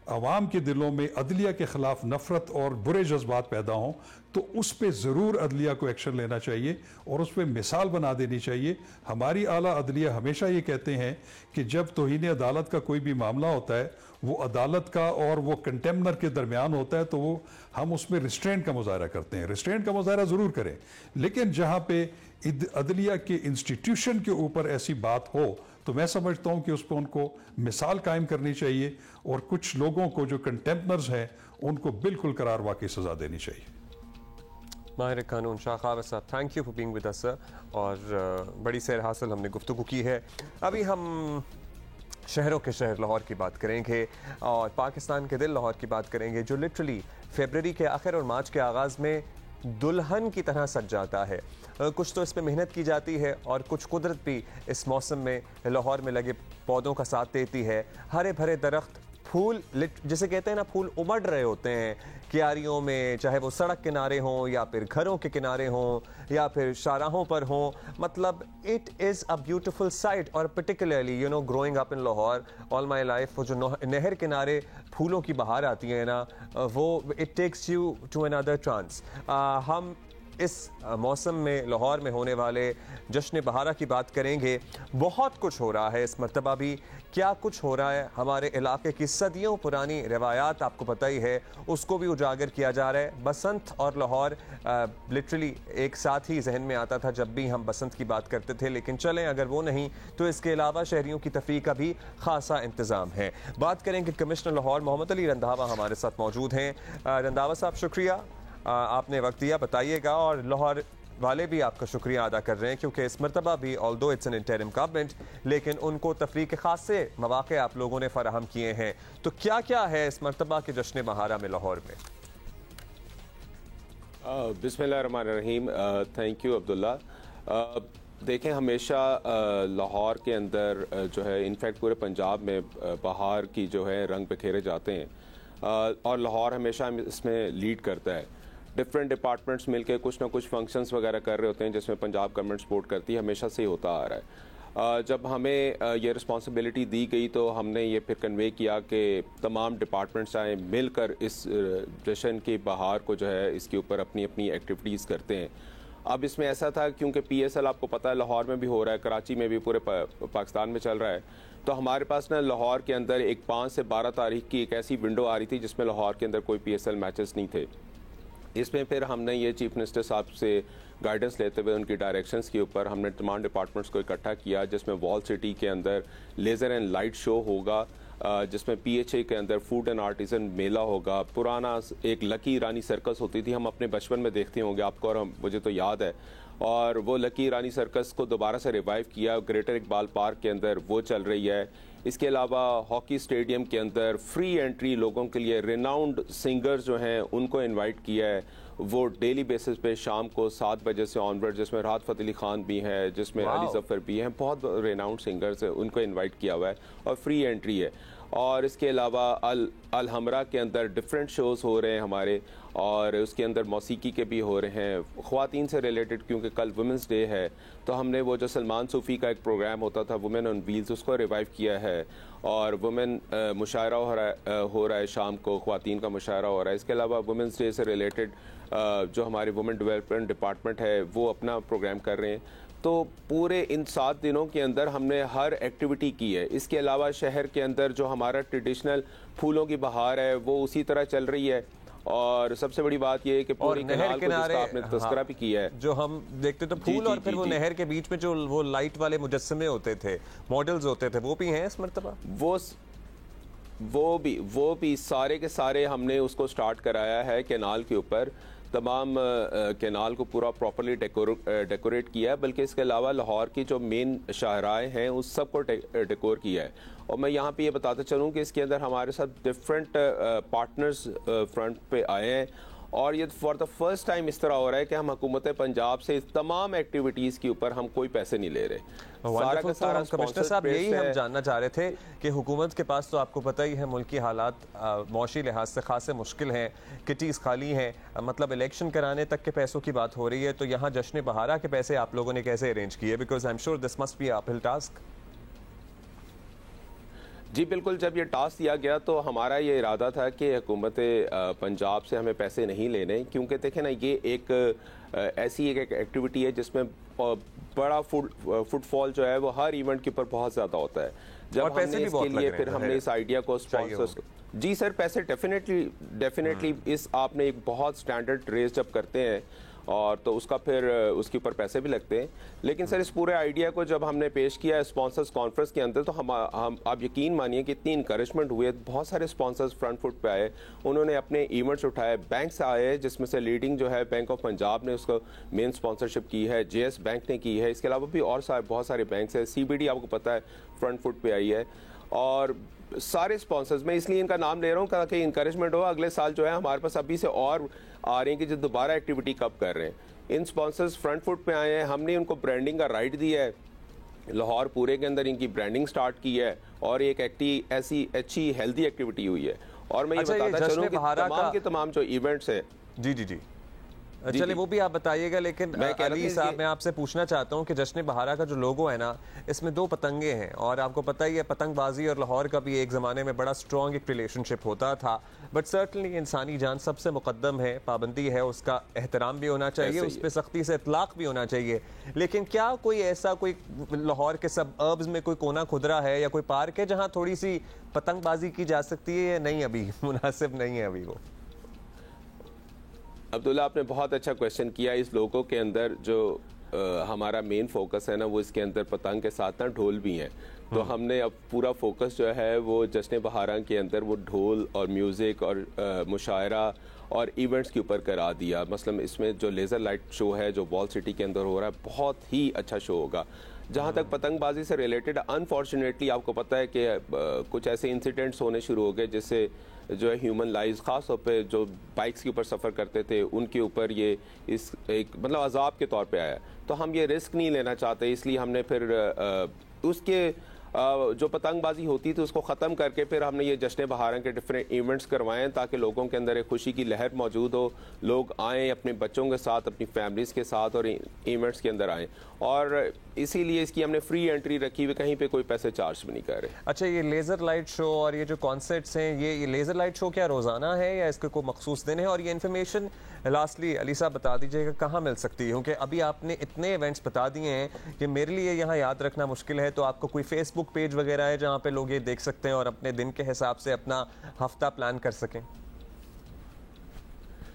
अवाम के दिलों में अदलिया के ख़िलाफ़ नफ़रत और बुरे जज्बात पैदा हों, तो उस पर ज़रूर अदलिया को एक्शन लेना चाहिए और उस पर मिसाल बना देनी चाहिए। हमारी आला अदलिया हमेशा ये कहते हैं कि जब तौहीन अदालत का कोई भी मामला होता है, वो अदालत का और वो कंटेम्नर के दरमियान होता है, तो वो हम उसमें रिस्ट्रेंट का मुजाहरा करते हैं। रिस्ट्रेंट का मुजाहरा ज़रूर करें, लेकिन जहाँ पे अदलिया के इंस्टीट्यूशन के ऊपर ऐसी बात हो तो मैं समझता हूँ कि उस पर उनको मिसाल कायम करनी चाहिए और कुछ लोगों को जो कंटेम्पनर्स हैं उनको बिल्कुल करार वाकई सज़ा देनी चाहिए। माहिर कानून शाह खावर साहब, thank you for being with us sir, और बड़ी सैर हासिल हमने गुफ्तगू की है। अभी हम शहरों के शहर लाहौर की बात करेंगे और पाकिस्तान के दिल लाहौर की बात करेंगे, जो लिटरली फरवरी के आखिर और मार्च के आगाज़ में दुल्हन की तरह सज जाता है। कुछ तो इस पर मेहनत की जाती है और कुछ कुदरत भी इस मौसम में लाहौर में लगे पौधों का साथ देती है। हरे भरे दरख्त, फूल जिसे कहते हैं ना, फूल उमड़ रहे होते हैं क्यारियों में, चाहे वो सड़क किनारे हों या फिर घरों के किनारे हों या फिर शाहराहों पर हों। मतलब it is a beautiful site. और particularly growing up in Lahore all my life, वो जो नहर किनारे फूलों की बहार आती है ना, वो it takes you to another trance. हम इस मौसम में लाहौर में होने वाले जश्न बहारा की बात करेंगे। बहुत कुछ हो रहा है इस मरतबा भी। क्या कुछ हो रहा है? हमारे इलाके की सदियों पुरानी रवायात आपको पता ही है, उसको भी उजागर किया जा रहा है। बसंत और लाहौर लिटरली एक साथ ही जहन में आता था जब भी हम बसंत की बात करते थे, लेकिन चलें अगर वो नहीं तो इसके अलावा शहरियों की तफरीह का भी खासा इंतज़ाम है। बात करेंगे कमिश्नर लाहौर मोहम्मद अली रंधावा हमारे साथ मौजूद हैं। रंधावा साहब, शुक्रिया आपने वक्त दिया, बताइएगा। और लाहौर वाले भी आपका शुक्रिया अदा कर रहे हैं क्योंकि इस मरतबा भी although it's an interim government, लेकिन उनको तफरीह के खासे मौके आप लोगों ने फराहम किए हैं। तो क्या क्या है इस मरतबा के जश्न बहारा में लाहौर में? बिस्मिल्लाहिर्रहमानिर्रहीम। Thank you Abdullah. देखें, हमेशा लाहौर के अंदर जो है, इनफैक्ट पूरे पंजाब में बहार की जो है रंग बिखेरे जाते हैं और लाहौर हमेशा इसमें लीड करता है। डिफरेंट डिपार्टमेंट्स मिलके कुछ ना कुछ फंक्शंस वगैरह कर रहे होते हैं जिसमें पंजाब गवर्नमेंट सपोर्ट करती है, हमेशा से होता आ रहा है। जब हमें ये रिस्पॉन्सिबिलिटी दी गई तो हमने ये फिर कन्वे किया कि तमाम डिपार्टमेंट्स आए मिलकर इस जश्न की बहार को जो है इसके ऊपर अपनी अपनी एक्टिविटीज़ करते हैं। अब इसमें ऐसा था क्योंकि PSL आपको पता है लाहौर में भी हो रहा है, कराची में भी, पूरे पाकिस्तान में चल रहा है, तो हमारे पास ना लाहौर के अंदर एक 5 से 12 तारीख की एक ऐसी विंडो आ रही थी जिसमें लाहौर के अंदर कोई PSL मैचेस नहीं थे। इसमें फिर हमने ये चीफ मिनिस्टर साहब से गाइडेंस लेते हुए उनकी डायरेक्शंस के ऊपर हमने तमाम डिपार्टमेंट्स को इकट्ठा किया, जिसमें वॉल सिटी के अंदर लेज़र एंड लाइट शो होगा, जिसमें PHA के अंदर फूड एंड आर्टिजन मेला होगा। पुराना एक लकी रानी सर्कस होती थी, हम अपने बचपन में देखते होंगे आपको, और मुझे तो याद है, और वो लकी रानी सर्कस को दोबारा से रिवाइव किया ग्रेटर इकबाल पार्क के अंदर, वो चल रही है। इसके अलावा हॉकी स्टेडियम के अंदर फ्री एंट्री लोगों के लिए रिनाउंड सिंगर्स जो हैं उनको इनवाइट किया है, वो डेली बेसिस पे शाम को 7 बजे से ऑनवर्ड, जिसमें राहत फ़तेह अली खान भी है, जिसमें अली ज़फ़र भी हैं, बहुत रिनाउंड सिंगर्स हैं, उनको इनवाइट किया हुआ है और फ्री एंट्री है। और इसके अलावा अल हमरा के अंदर डिफरेंट शोज़ हो रहे हैं हमारे, और उसके अंदर मौसीकी के भी हो रहे हैं ख़वातीन से रिलेटेड, क्योंकि कल वुमेंस डे है तो हमने वो जो सलमान सूफ़ी का एक प्रोग्राम होता था वुमेन ऑन व्हील्स, उसको रिवाइव किया है, और वुमेन मुशायरा हो रहा है शाम को, ख़वातीन का मुशायरा हो रहा है। इसके अलावा वुमेंस डे से रिलेटेड जो हमारे वुमेन डेवलपमेंट डिपार्टमेंट है वो अपना प्रोग्राम कर रहे हैं। तो पूरे इन 7 दिनों के अंदर हमने हर एक्टिविटी की है। इसके अलावा शहर के अंदर जो हमारा ट्रेडिशनल फूलों की बहार है वो उसी तरह चल रही है, और सबसे बड़ी बात यह है कि पूरी नहर किनारे आपने तस्करा भी किया है, जो हम देखते तो फूल, और फिर वो नहर के बीच में जो वो लाइट वाले मुजस्समे होते थे, मॉडल्स होते थे, वो भी हैं इस मर्तबा। वो भी सारे के सारे हमने उसको स्टार्ट कराया है कैनाल के ऊपर, तमाम कैनाल को पूरा प्रॉपर्ली डेकोरेट किया है, बल्कि इसके अलावा लाहौर की जो मेन शाहराएँ हैं उस सब को डेकोर किया है। और मैं यहाँ पे ये बताते चलूँ कि इसके अंदर हमारे साथ डिफरेंट पार्टनर्स फ्रंट पे आए हैं, और ये फॉर द फर्स्ट टाइम इस तरह हो रहा है कि हम हुकूमत पंजाब से इस तमाम एक्टिविटीज़ के ऊपर हम कोई पैसे नहीं ले रहे। सारा का सारा कमिश्नर साहब यही हम जानना चाह रहे थे कि हुकूमत के पास तो आपको पता ही है मुल्की हालात मौशी लिहाज से खासे मुश्किल हैं, किटीज़ खाली हैं, मतलब इलेक्शन कराने तक के पैसों की बात हो रही है, तो यहाँ जश्न बहारा के पैसे आप लोगों ने कैसे अरेंज किए? Because I am sure this must be uphill task. जी बिल्कुल, जब ये टास्क दिया गया तो हमारा ये इरादा था कि हुकूमत पंजाब से हमें पैसे नहीं लेने, क्योंकि देखें ना ये एक ऐसी एक एक्टिविटी है जिसमें बड़ा फुटफॉल जो है वो हर इवेंट के ऊपर बहुत ज़्यादा होता है। जब हमने इसके लिए फिर हमने इस आइडिया को स्पॉन्सर्स, जी सर, पैसे डेफिनेटली इस आपने एक बहुत स्टैंडर्ड रेस जब करते हैं और तो उसका फिर उसके ऊपर पैसे भी लगते हैं, लेकिन सर इस पूरे आइडिया को जब हमने पेश किया स्पॉन्सर्स कॉन्फ्रेंस के अंदर तो हम आप यकीन मानिए कि इतनी इंकरेजमेंट हुए, बहुत सारे स्पॉन्सर्स फ्रंट फुट पे आए, उन्होंने अपने इवेंट्स उठाए, बैंक से आए जिसमें से लीडिंग जो है बैंक ऑफ पंजाब ने उसको मेन स्पॉन्सरशिप की है, JS बैंक ने की है, इसके अलावा भी और बहुत सारे बैंक है, CBD आपको पता है फ्रंट फुट पे आई है, और सारे स्पॉन्सर्स, मैं इसलिए इनका नाम ले रहा हूँ ताकि इंकरेजमेंट हो। अगले साल जो है हमारे पास अभी से और आ रही हैं कि जो दोबारा एक्टिविटी कब कर रहे हैं। इन स्पॉन्सर्स फ्रंट फुट पे आए हैं, हमने उनको ब्रांडिंग का राइट दिया है, लाहौर पूरे के अंदर इनकी ब्रांडिंग स्टार्ट की है, और एक ऐसी अच्छी हेल्दी एक्टिविटी हुई है। और मैं ये बताता चलूँ कि तमाम के तमाम जो इवेंट्स हैं, जी चलिए वो भी आप बताइएगा, लेकिन अली साहब मैं आपसे पूछना चाहता हूं कि जश्न बहारा का जो लोगो है ना, इसमें 2 पतंगे हैं, और आपको पता ही है पतंगबाजी और लाहौर का भी एक ज़माने में बड़ा स्ट्रॉन्ग एक रिलेशनशिप होता था, बट सर्टनली इंसानी जान सबसे मुकद्दम है, पाबंदी है, उसका एहतराम भी होना चाहिए, उस पर सख्ती से इतलाक़ भी होना चाहिए। लेकिन क्या कोई ऐसा कोई लाहौर के सब अर्ब्स में कोई कोना खुदरा है या कोई पार्क है जहाँ थोड़ी सी पतंगबाजी की जा सकती है, या नहीं अभी मुनासिब नहीं है अभी वो? अब्दुल्ला, आपने बहुत अच्छा क्वेश्चन किया। इस लोगों के अंदर जो हमारा मेन फोकस है ना, वो इसके अंदर पतंग के साथ ना ढोल भी हैं, तो हमने अब पूरा फोकस जो है वो जश्न बहारा के अंदर वो ढोल और म्यूज़िक और मुशायरा और इवेंट्स के ऊपर करा दिया। मसलन इसमें जो लेज़र लाइट शो है जो वॉल सिटी के अंदर हो रहा है, बहुत ही अच्छा शो होगा। जहाँ तक पतंगबाजी से रिलेटेड, अनफॉर्चुनेटली आपको पता है कि कुछ ऐसे इंसिडेंट्स होने शुरू हो गए जिससे जो है ह्यूमन लाइव्स, ख़ास तौर पे जो बाइक्स के ऊपर सफ़र करते थे उनके ऊपर ये इस एक मतलब अजाब के तौर पे आया। तो हम ये रिस्क नहीं लेना चाहते, इसलिए हमने फिर उसके जो पतंगबाजी होती थी उसको ख़त्म करके फिर हमने ये जश्न बहारा के डिफरेंट इवेंट्स करवाए ताकि लोगों के अंदर एक खुशी की लहर मौजूद हो, लोग आएँ अपने बच्चों के साथ, अपनी फैमिलीज़ के साथ और इवेंट्स के अंदर आएँ। और इसीलिए इसकी हमने फ्री एंट्री रखी हुई, कहीं पे कोई पैसे चार्ज भी नहीं कर रहे। अच्छा, ये लेज़र लाइट शो और ये जो कॉन्सर्ट्स हैं, ये लेज़र लाइट शो क्या रोज़ाना है या इसके कोई मखसूस दिन है? और ये इन्फॉर्मेशन लास्टली अली साहब बता दीजिएगा कहाँ मिल सकती है, क्योंकि अभी आपने इतने इवेंट्स बता दिए हैं कि मेरे लिए यहाँ याद रखना मुश्किल है। तो आपको कोई फेसबुक पेज वगैरह है जहाँ पे लोग ये देख सकते हैं और अपने दिन के हिसाब से अपना हफ्ता प्लान कर सकें?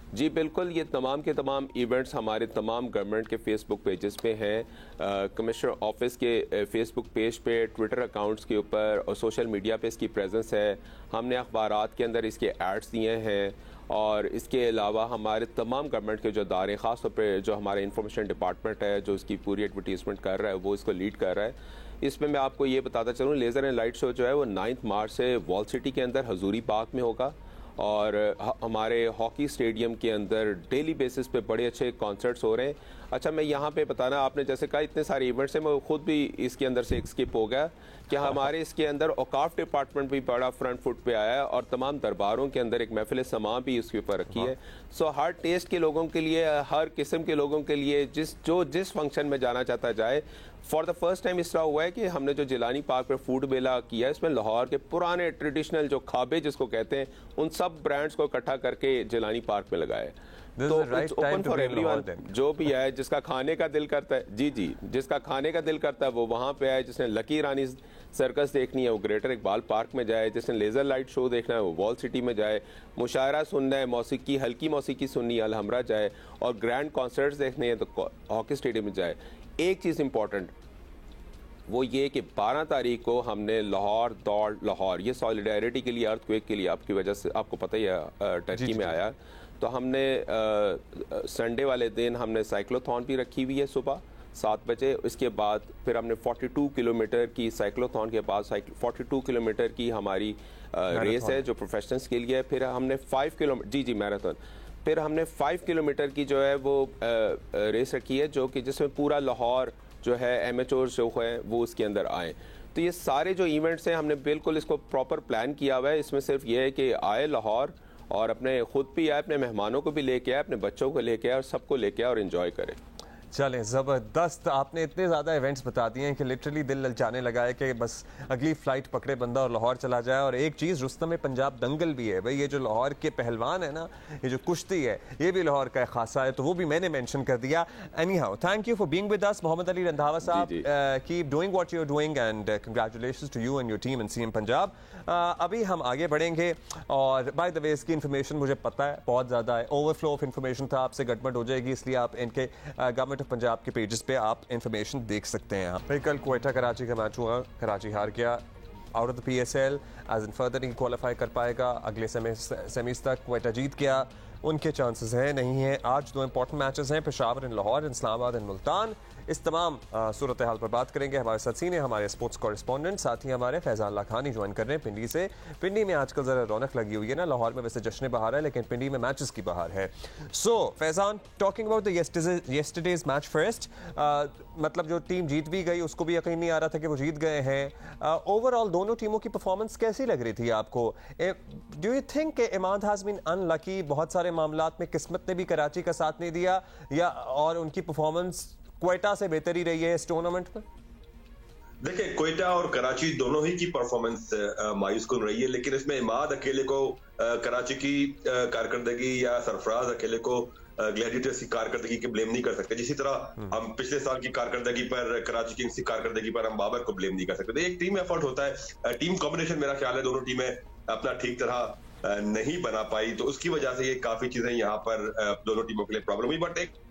जी बिल्कुल, ये तमाम के तमाम इवेंट्स हमारे तमाम गवर्नमेंट के फेसबुक पेजेस पे हैं। कमिश्नर ऑफिस के फेसबुक पेज पे, ट्विटर अकाउंट्स के ऊपर और सोशल मीडिया पे इसकी प्रेजेंस है। हमने अखबारात के अंदर इसके एड्स दिए हैं और इसके अलावा हमारे तमाम गवर्नमेंट के जो इदारे, ख़ास तौर पर जो हमारा इंफॉर्मेशन डिपार्टमेंट है जो इसकी पूरी एडवर्टीजमेंट कर रहा है, वो इसको लीड कर रहा है। इसमें मैं आपको ये बताता चलूँ, लेज़र एंड लाइट शो जो है वो 9 मार्च से वॉल सिटी के अंदर हजूरी पार्क में होगा और हमारे हॉकी स्टेडियम के अंदर डेली बेसिस पे बड़े अच्छे कॉन्सर्ट्स हो रहे हैं। अच्छा, मैं यहाँ पे बताना, आपने जैसे कहा इतने सारे इवेंट्स हैं, मैं खुद भी इसके अंदर से एक स्किप हो गया कि हमारे इसके अंदर औकाफ डिपार्टमेंट भी बड़ा फ्रंट फुट पे आया है और तमाम दरबारों के अंदर एक महफिल समा भी इसके ऊपर रखी है। सो हर टेस्ट के लोगों के लिए, हर किस्म के लोगों के लिए, जिस फंक्शन में जाना चाहता जाए। फॉर द फर्स्ट टाइम इस तरह हुआ है कि हमने जो जिलानी पार्क पे फूड मेला किया है, इसमें लाहौर के पुराने ट्रेडिशनल जो खाबे जिसको कहते हैं, उन सब ब्रांड्स को इकट्ठा करके जिलानी पार्क में लगाया है। तो इट्स ओपन फॉर एवरीवन, जो भी है जिसका खाने का दिल करता है, जी जिसका खाने का दिल करता है वो वहाँ पे आए। जिसने लकी रानी सर्कस देखनी है वो ग्रेटर इकबाल पार्क में जाए, जिसने लेज़र लाइट शो देखना है वो वॉल सिटी में जाए, मुशायरा सुनना है, मौसीकी, हल्की मौसीकी सुननी है अलहमरा जाए, और ग्रैंड कॉन्सर्ट्स देखने हैं तो हॉकी स्टेडियम में जाए। एक चीज़ इंपॉर्टेंट वो ये कि 12 तारीख को हमने लाहौर दौड़ लाहौर, ये सॉलिडारिटी के लिए, अर्थक्वेक के लिए, आपकी वजह से आपको पता ही है टर्की में आया, तो हमने संडे वाले दिन हमने साइक्लोथॉन भी रखी हुई है सुबह 7 बजे। इसके बाद फिर हमने 42 किलोमीटर की साइक्लोथॉन के बाद 42 किलोमीटर की हमारी रेस है जो प्रोफेशनल्स के लिए है। फिर हमने 5 किलोमीटर, जी मैराथन, फिर हमने 5 किलोमीटर की जो है वो रेस रखी है, जो कि जिसमें पूरा लाहौर जो है एमेचोर शो है वो उसके अंदर आए। तो ये सारे जो इवेंट्स हैं हमने बिल्कुल इसको प्रॉपर प्लान किया हुआ है। इसमें सिर्फ ये है कि आए लाहौर और अपने खुद भी आए, अपने मेहमानों को भी लेके आए, अपने बच्चों को लेके आए और सबको लेके आए और एंजॉय करें। चलें, ज़बरदस्त। आपने इतने ज़्यादा इवेंट्स बता दिए हैं कि लिटरली दिल ललचाने लगा है कि बस अगली फ़्लाइट पकड़े बंदा और लाहौर चला जाए। और एक चीज़, रुस्तम पंजाब दंगल भी है भाई, ये जो लाहौर के पहलवान है ना, ये जो कुश्ती है, ये भी लाहौर का एक खासा है, तो वो भी मैंने मेंशन कर दिया। Anyhow, thank you for being with us Mohammad Ali Randhawa साहब। Keep doing what you are doing and congratulations to you and your team in CM Punjab. अभी हम आगे बढ़ेंगे और बाय द वे इसकी इन्फॉर्मेशन मुझे पता है बहुत ज़्यादा है, ओवरफ्लो ऑफ इन्फॉर्मेशन था, आपसे गड़बड़ हो जाएगी, इसलिए आप इनके गवर्नमेंट ऑफ पंजाब के पेजेस पे आप इंफॉर्मेशन देख सकते हैं। भाई कल क्वेटा कराची का मैच हुआ, कराची हार गया out of the PSL, as in further नहीं क्वालिफाई कर पाएगा अगले सेमीज तक। क्वेटा जीत गया, उनके चांसेस हैं नहीं हैं। आज 2 इंपॉर्टेंट मैचेस हैं, पेशावर इन लाहौर, इस्लामाबाद इन मुल्तान। इस तमाम सूरत हाल पर बात करेंगे हमारे साथ सीनियर हमारे स्पोर्ट्स कॉरेस्पॉन्डेंट, साथ ही हमारे फैजान लाखानी ज्वाइन कर रहे हैं पिंडी से। पिंडी में आजकल ज़रा रौनक लगी हुई है ना, लाहौर में वैसे जश्न बहार है लेकिन पिंडी में मैचेस की बहार है। So Faizan, talking about the yesterday's match first, मतलब जो टीम जीत भी गई उसको भी यकीन नहीं आ रहा था कि वो जीत गए हैं। ओवरऑल दोनों टीमों की परफॉर्मेंस कैसी लग रही थी आपको? Do you think Imad has been unlucky? बहुत सारे मामलात में किस्मत ने भी कराची का साथ नहीं दिया, या और उनकी परफॉर्मेंस क्वेटा से बेहतर ही रही है इस टूर्नामेंट में? देखिए, क्वेटा और कराची दोनों ही की परफॉर्मेंस मायूस कुन रही है, लेकिन इसमें इमाद अकेले को कराची की कारकर्दगी या सरफराज अकेले को ग्लैडिएटर्स की कारकर्दगी के ब्लेम नहीं कर सकते। जिसी तरह हम पिछले साल की कारकर्दगी पर, कराची किंग्स की कारकर्दगी पर हम बाबर को ब्लेम नहीं कर सकते। एक टीम एफर्ट होता है, टीम कॉम्बिनेशन मेरा ख्याल है दोनों टीमें अपना ठीक तरह नहीं बना पाई, तो उसकी वजह से ये काफी चीजें यहाँ पर दोनों टीमों के लिए प्रॉब्लम हुई। बट एक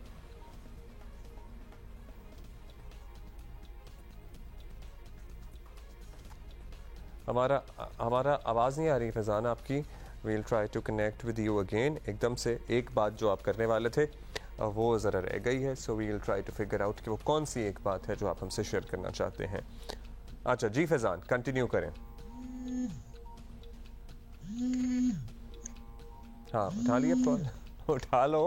हमारा आवाज़ नहीं आ रही फैजान आपकी। We'll try to connect with you again. एकदम से एक बात जो आप करने वाले थे वो ज़रा रह गई है, so we'll try to figure out कि वो कौन सी एक बात है जो आप हमसे शेयर करना चाहते हैं। अच्छा जी फैजान, कंटिन्यू करें। हाँ, उठा लिया कॉल, उठा लो।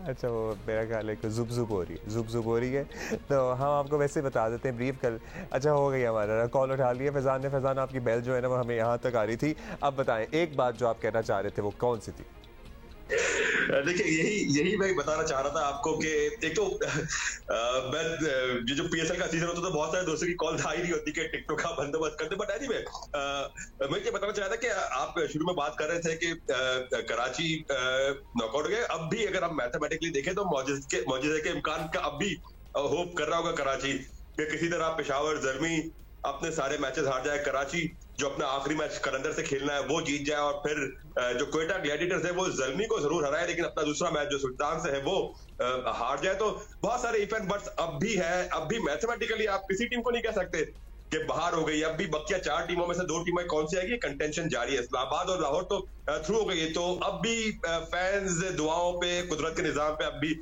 अच्छा, वो मेरा ख्याल है कि जुब हो रही है तो हम आपको वैसे बता देते हैं ब्रीफ कर। अच्छा, हो गई हमारा कॉल उठा लिया फैज़ान ने। फैज़ान, आपकी बेल जो है ना वो हमें यहाँ तक आ रही थी। अब बताएं, एक बात जो आप कहना चाह रहे थे वो कौन सी थी? देखिए, यही मैं बताना चाह रहा था आपको कि एक तो मैं ये जो पीएसएल का सीजन होता था, बहुत सारे दोस्तों की कॉल आ ही नहीं होती कि टिकटॉक का बंदोबस्त करते। बट एनीवे, मैं ये बताना चाह रहा था कि आप शुरू में बात कर रहे थे कि कराची नॉकआउट हो गए। अब भी अगर आप मैथमेटिकली देखें तो मौजूदा के इम्कान का अब भी होप कर रहा होगा कराची कि किसी तरह पेशावर ज़ल्मी अपने सारे मैचेस हार जाए, कराची जो अपना आखिरी मैच कलंदर से खेलना है वो जीत जाए, और फिर जो क्वेटा ग्लैडिएटर्स है वो ज़ल्मी को जरूर हराए लेकिन अपना दूसरा मैच जो सुल्तान से है वो हार जाए। तो बहुत सारे इफ एंड बट्स अब भी है। अब भी मैथमेटिकली आप किसी टीम को नहीं कह सकते कि बाहर हो गई। अब भी बकिया 4 टीमों में से 2 टीमें कौन सी आएगी, कंटेंशन जारी है। इस्लामाबाद और लाहौर तो थ्रू हो गई है। तो अब भी फैंस दुआओं पे, कुदरत के निजाम पे अब भी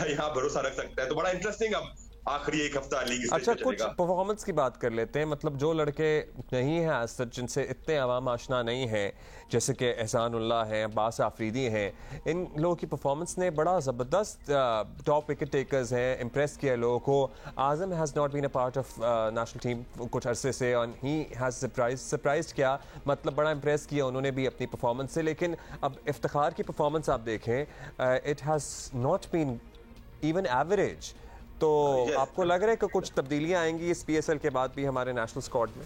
यहाँ भरोसा रख सकते हैं। तो बड़ा इंटरेस्टिंग अब आखिरी एक हफ्ता लीग। अच्छा, कुछ परफॉर्मेंस की बात कर लेते हैं। मतलब जो लड़के नहीं हैं आज तक, जिनसे इतने आवाम आशना नहीं है, जैसे कि एहसानुल्लाह हैं, अब्बास आफरीदी हैं, इन लोगों की परफॉर्मेंस ने बड़ा ज़बरदस्त टॉप विकेट टेकर्स हैं, इम्प्रेस किया लोगों को। Azam has not been a part of national team कुछ अरसे से, और ही हैज़ सरप्राइज किया, मतलब बड़ा इम्प्रेस किया उन्होंने भी अपनी परफॉर्मेंस से। लेकिन अब इफ्तिखार की परफॉर्मेंस आप देखें, it has not been even average. तो आपको लग रहा है कि कुछ तब्दीलियां आएंगी इस पीएसएल के बाद भी हमारे नेशनल स्क्वाड में?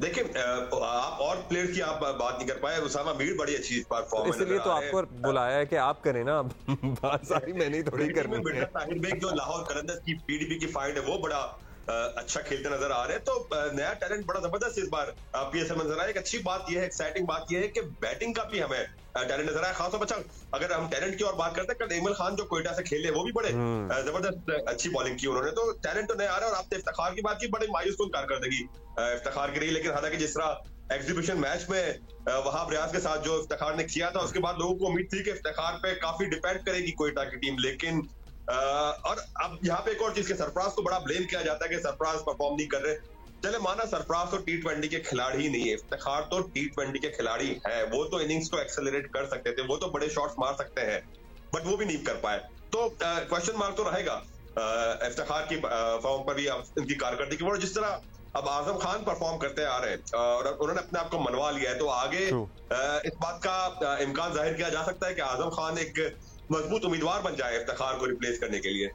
देखिए, आप और प्लेयर की आप बात नहीं कर पाए। उसामा मीर बड़ी अच्छी परफॉर्मेंस, इसलिए तो आपको बुलाया है कि आप करें ना। बात सारी मैंने थोड़ी करनी है। ताहिर बेग जो लाहौर कलंदर्स की पीडीपी की फाइट है वो बड़ा अच्छा खेलते नजर आ रहे हैं। तो नया टैलेंट बड़ा जबरदस्त इस बार पीएसएल में नजर आया। एक अच्छी बात यह है, एक्साइटिंग बात यह है कि बैटिंग का भी हमें टैलेंट नजर आया। खासतौर पर अगर हम टैलेंट की और बात करते हैं, कल इमरान खान जो कोयटा से खेले वो भी बड़े जबरदस्त अच्छी बॉलिंग की उन्होंने। तो टैलेंट तो नया आ रहा है। और आपने इफ्तिखार की बात की, बड़ी मायूस कुन कारकर्दगी इफ्तिखार की रही। लेकिन हालांकि जिस तरह एग्जीबिशन मैच में वहाब रियाज के साथ जो इफ्तिखार ने किया था, उसके बाद लोगों को उम्मीद थी कि इफ्तिखार पे काफी डिपेंड करेगी कोयटा की टीम। लेकिन और अब यहाँ पे एक और चीज के सरफराज को बड़ा ब्लेम किया जाता है कि सरफराज परफॉर्म नहीं कर रहे। चले माना सरफराज तो T20 के खिलाड़ी ही नहीं है, इफ्तिखार तो T20 के खिलाड़ी है। वो तो इनिंग्स को एक्सेलरेट कर सकते थे, वो तो बड़े शॉट्स मार सकते हैं, बट वो भी नहीं कर पाए। तो क्वेश्चन मार्क तो रहेगा इफ्तिखार की फॉर्म पर भी, इनकी कारकर्दगी पर। जिस तरह अब आजम खान परफॉर्म करते आ रहे हैं और उन्होंने अपने आप को मनवा लिया है, तो आगे इस बात का इम्कान जाहिर किया जा सकता है कि आजम खान एक मजबूत उम्मीदवार बन जाए इफ्तिखार को रिप्लेस करने के लिए।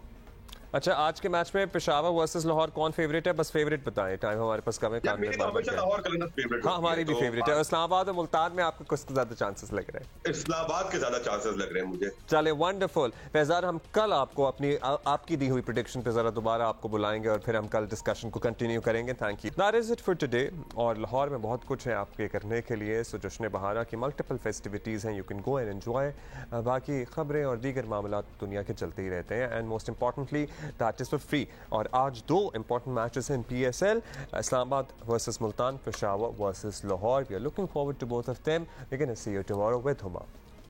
अच्छा, आज के मैच में पेशावर वर्सेस लाहौर कौन फेवरेट है? बस फेवरेट बताएं, टाइम हमारे पास कम है। हाँ, हमारी भी फेवरेट है। इस्लामाबाद और मुल्तान में आपको किसके ज्यादा चांसेस लग रहे हैं? इस्लामाबाद के ज्यादा चांसेस लग रहे हैं मुझे। चले, वंडरफुल। फैजान, हम कल आपको आपकी दी हुई प्रेडिक्शन पे जरा दोबारा आपको बुलाएंगे और फिर हम कल डिस्कशन को कंटिन्यू करेंगे। Thank you. That is it for today. और लाहौर में बहुत कुछ है आपके करने के लिए। सो जश्न बहारा की मल्टीपल फेस्टिविटीज़ हैं, you can go and enjoy. बाकी खबरें और दीगर मामला दुनिया के चलते ही रहते हैं, and most importantly that is for free. और आज 2 इंपॉर्टेंट मैचेस हैं PSL, Islamabad versus Multan, Peshawar versus Lahore. We are looking forward to both of them. We can see you tomorrow with Huma.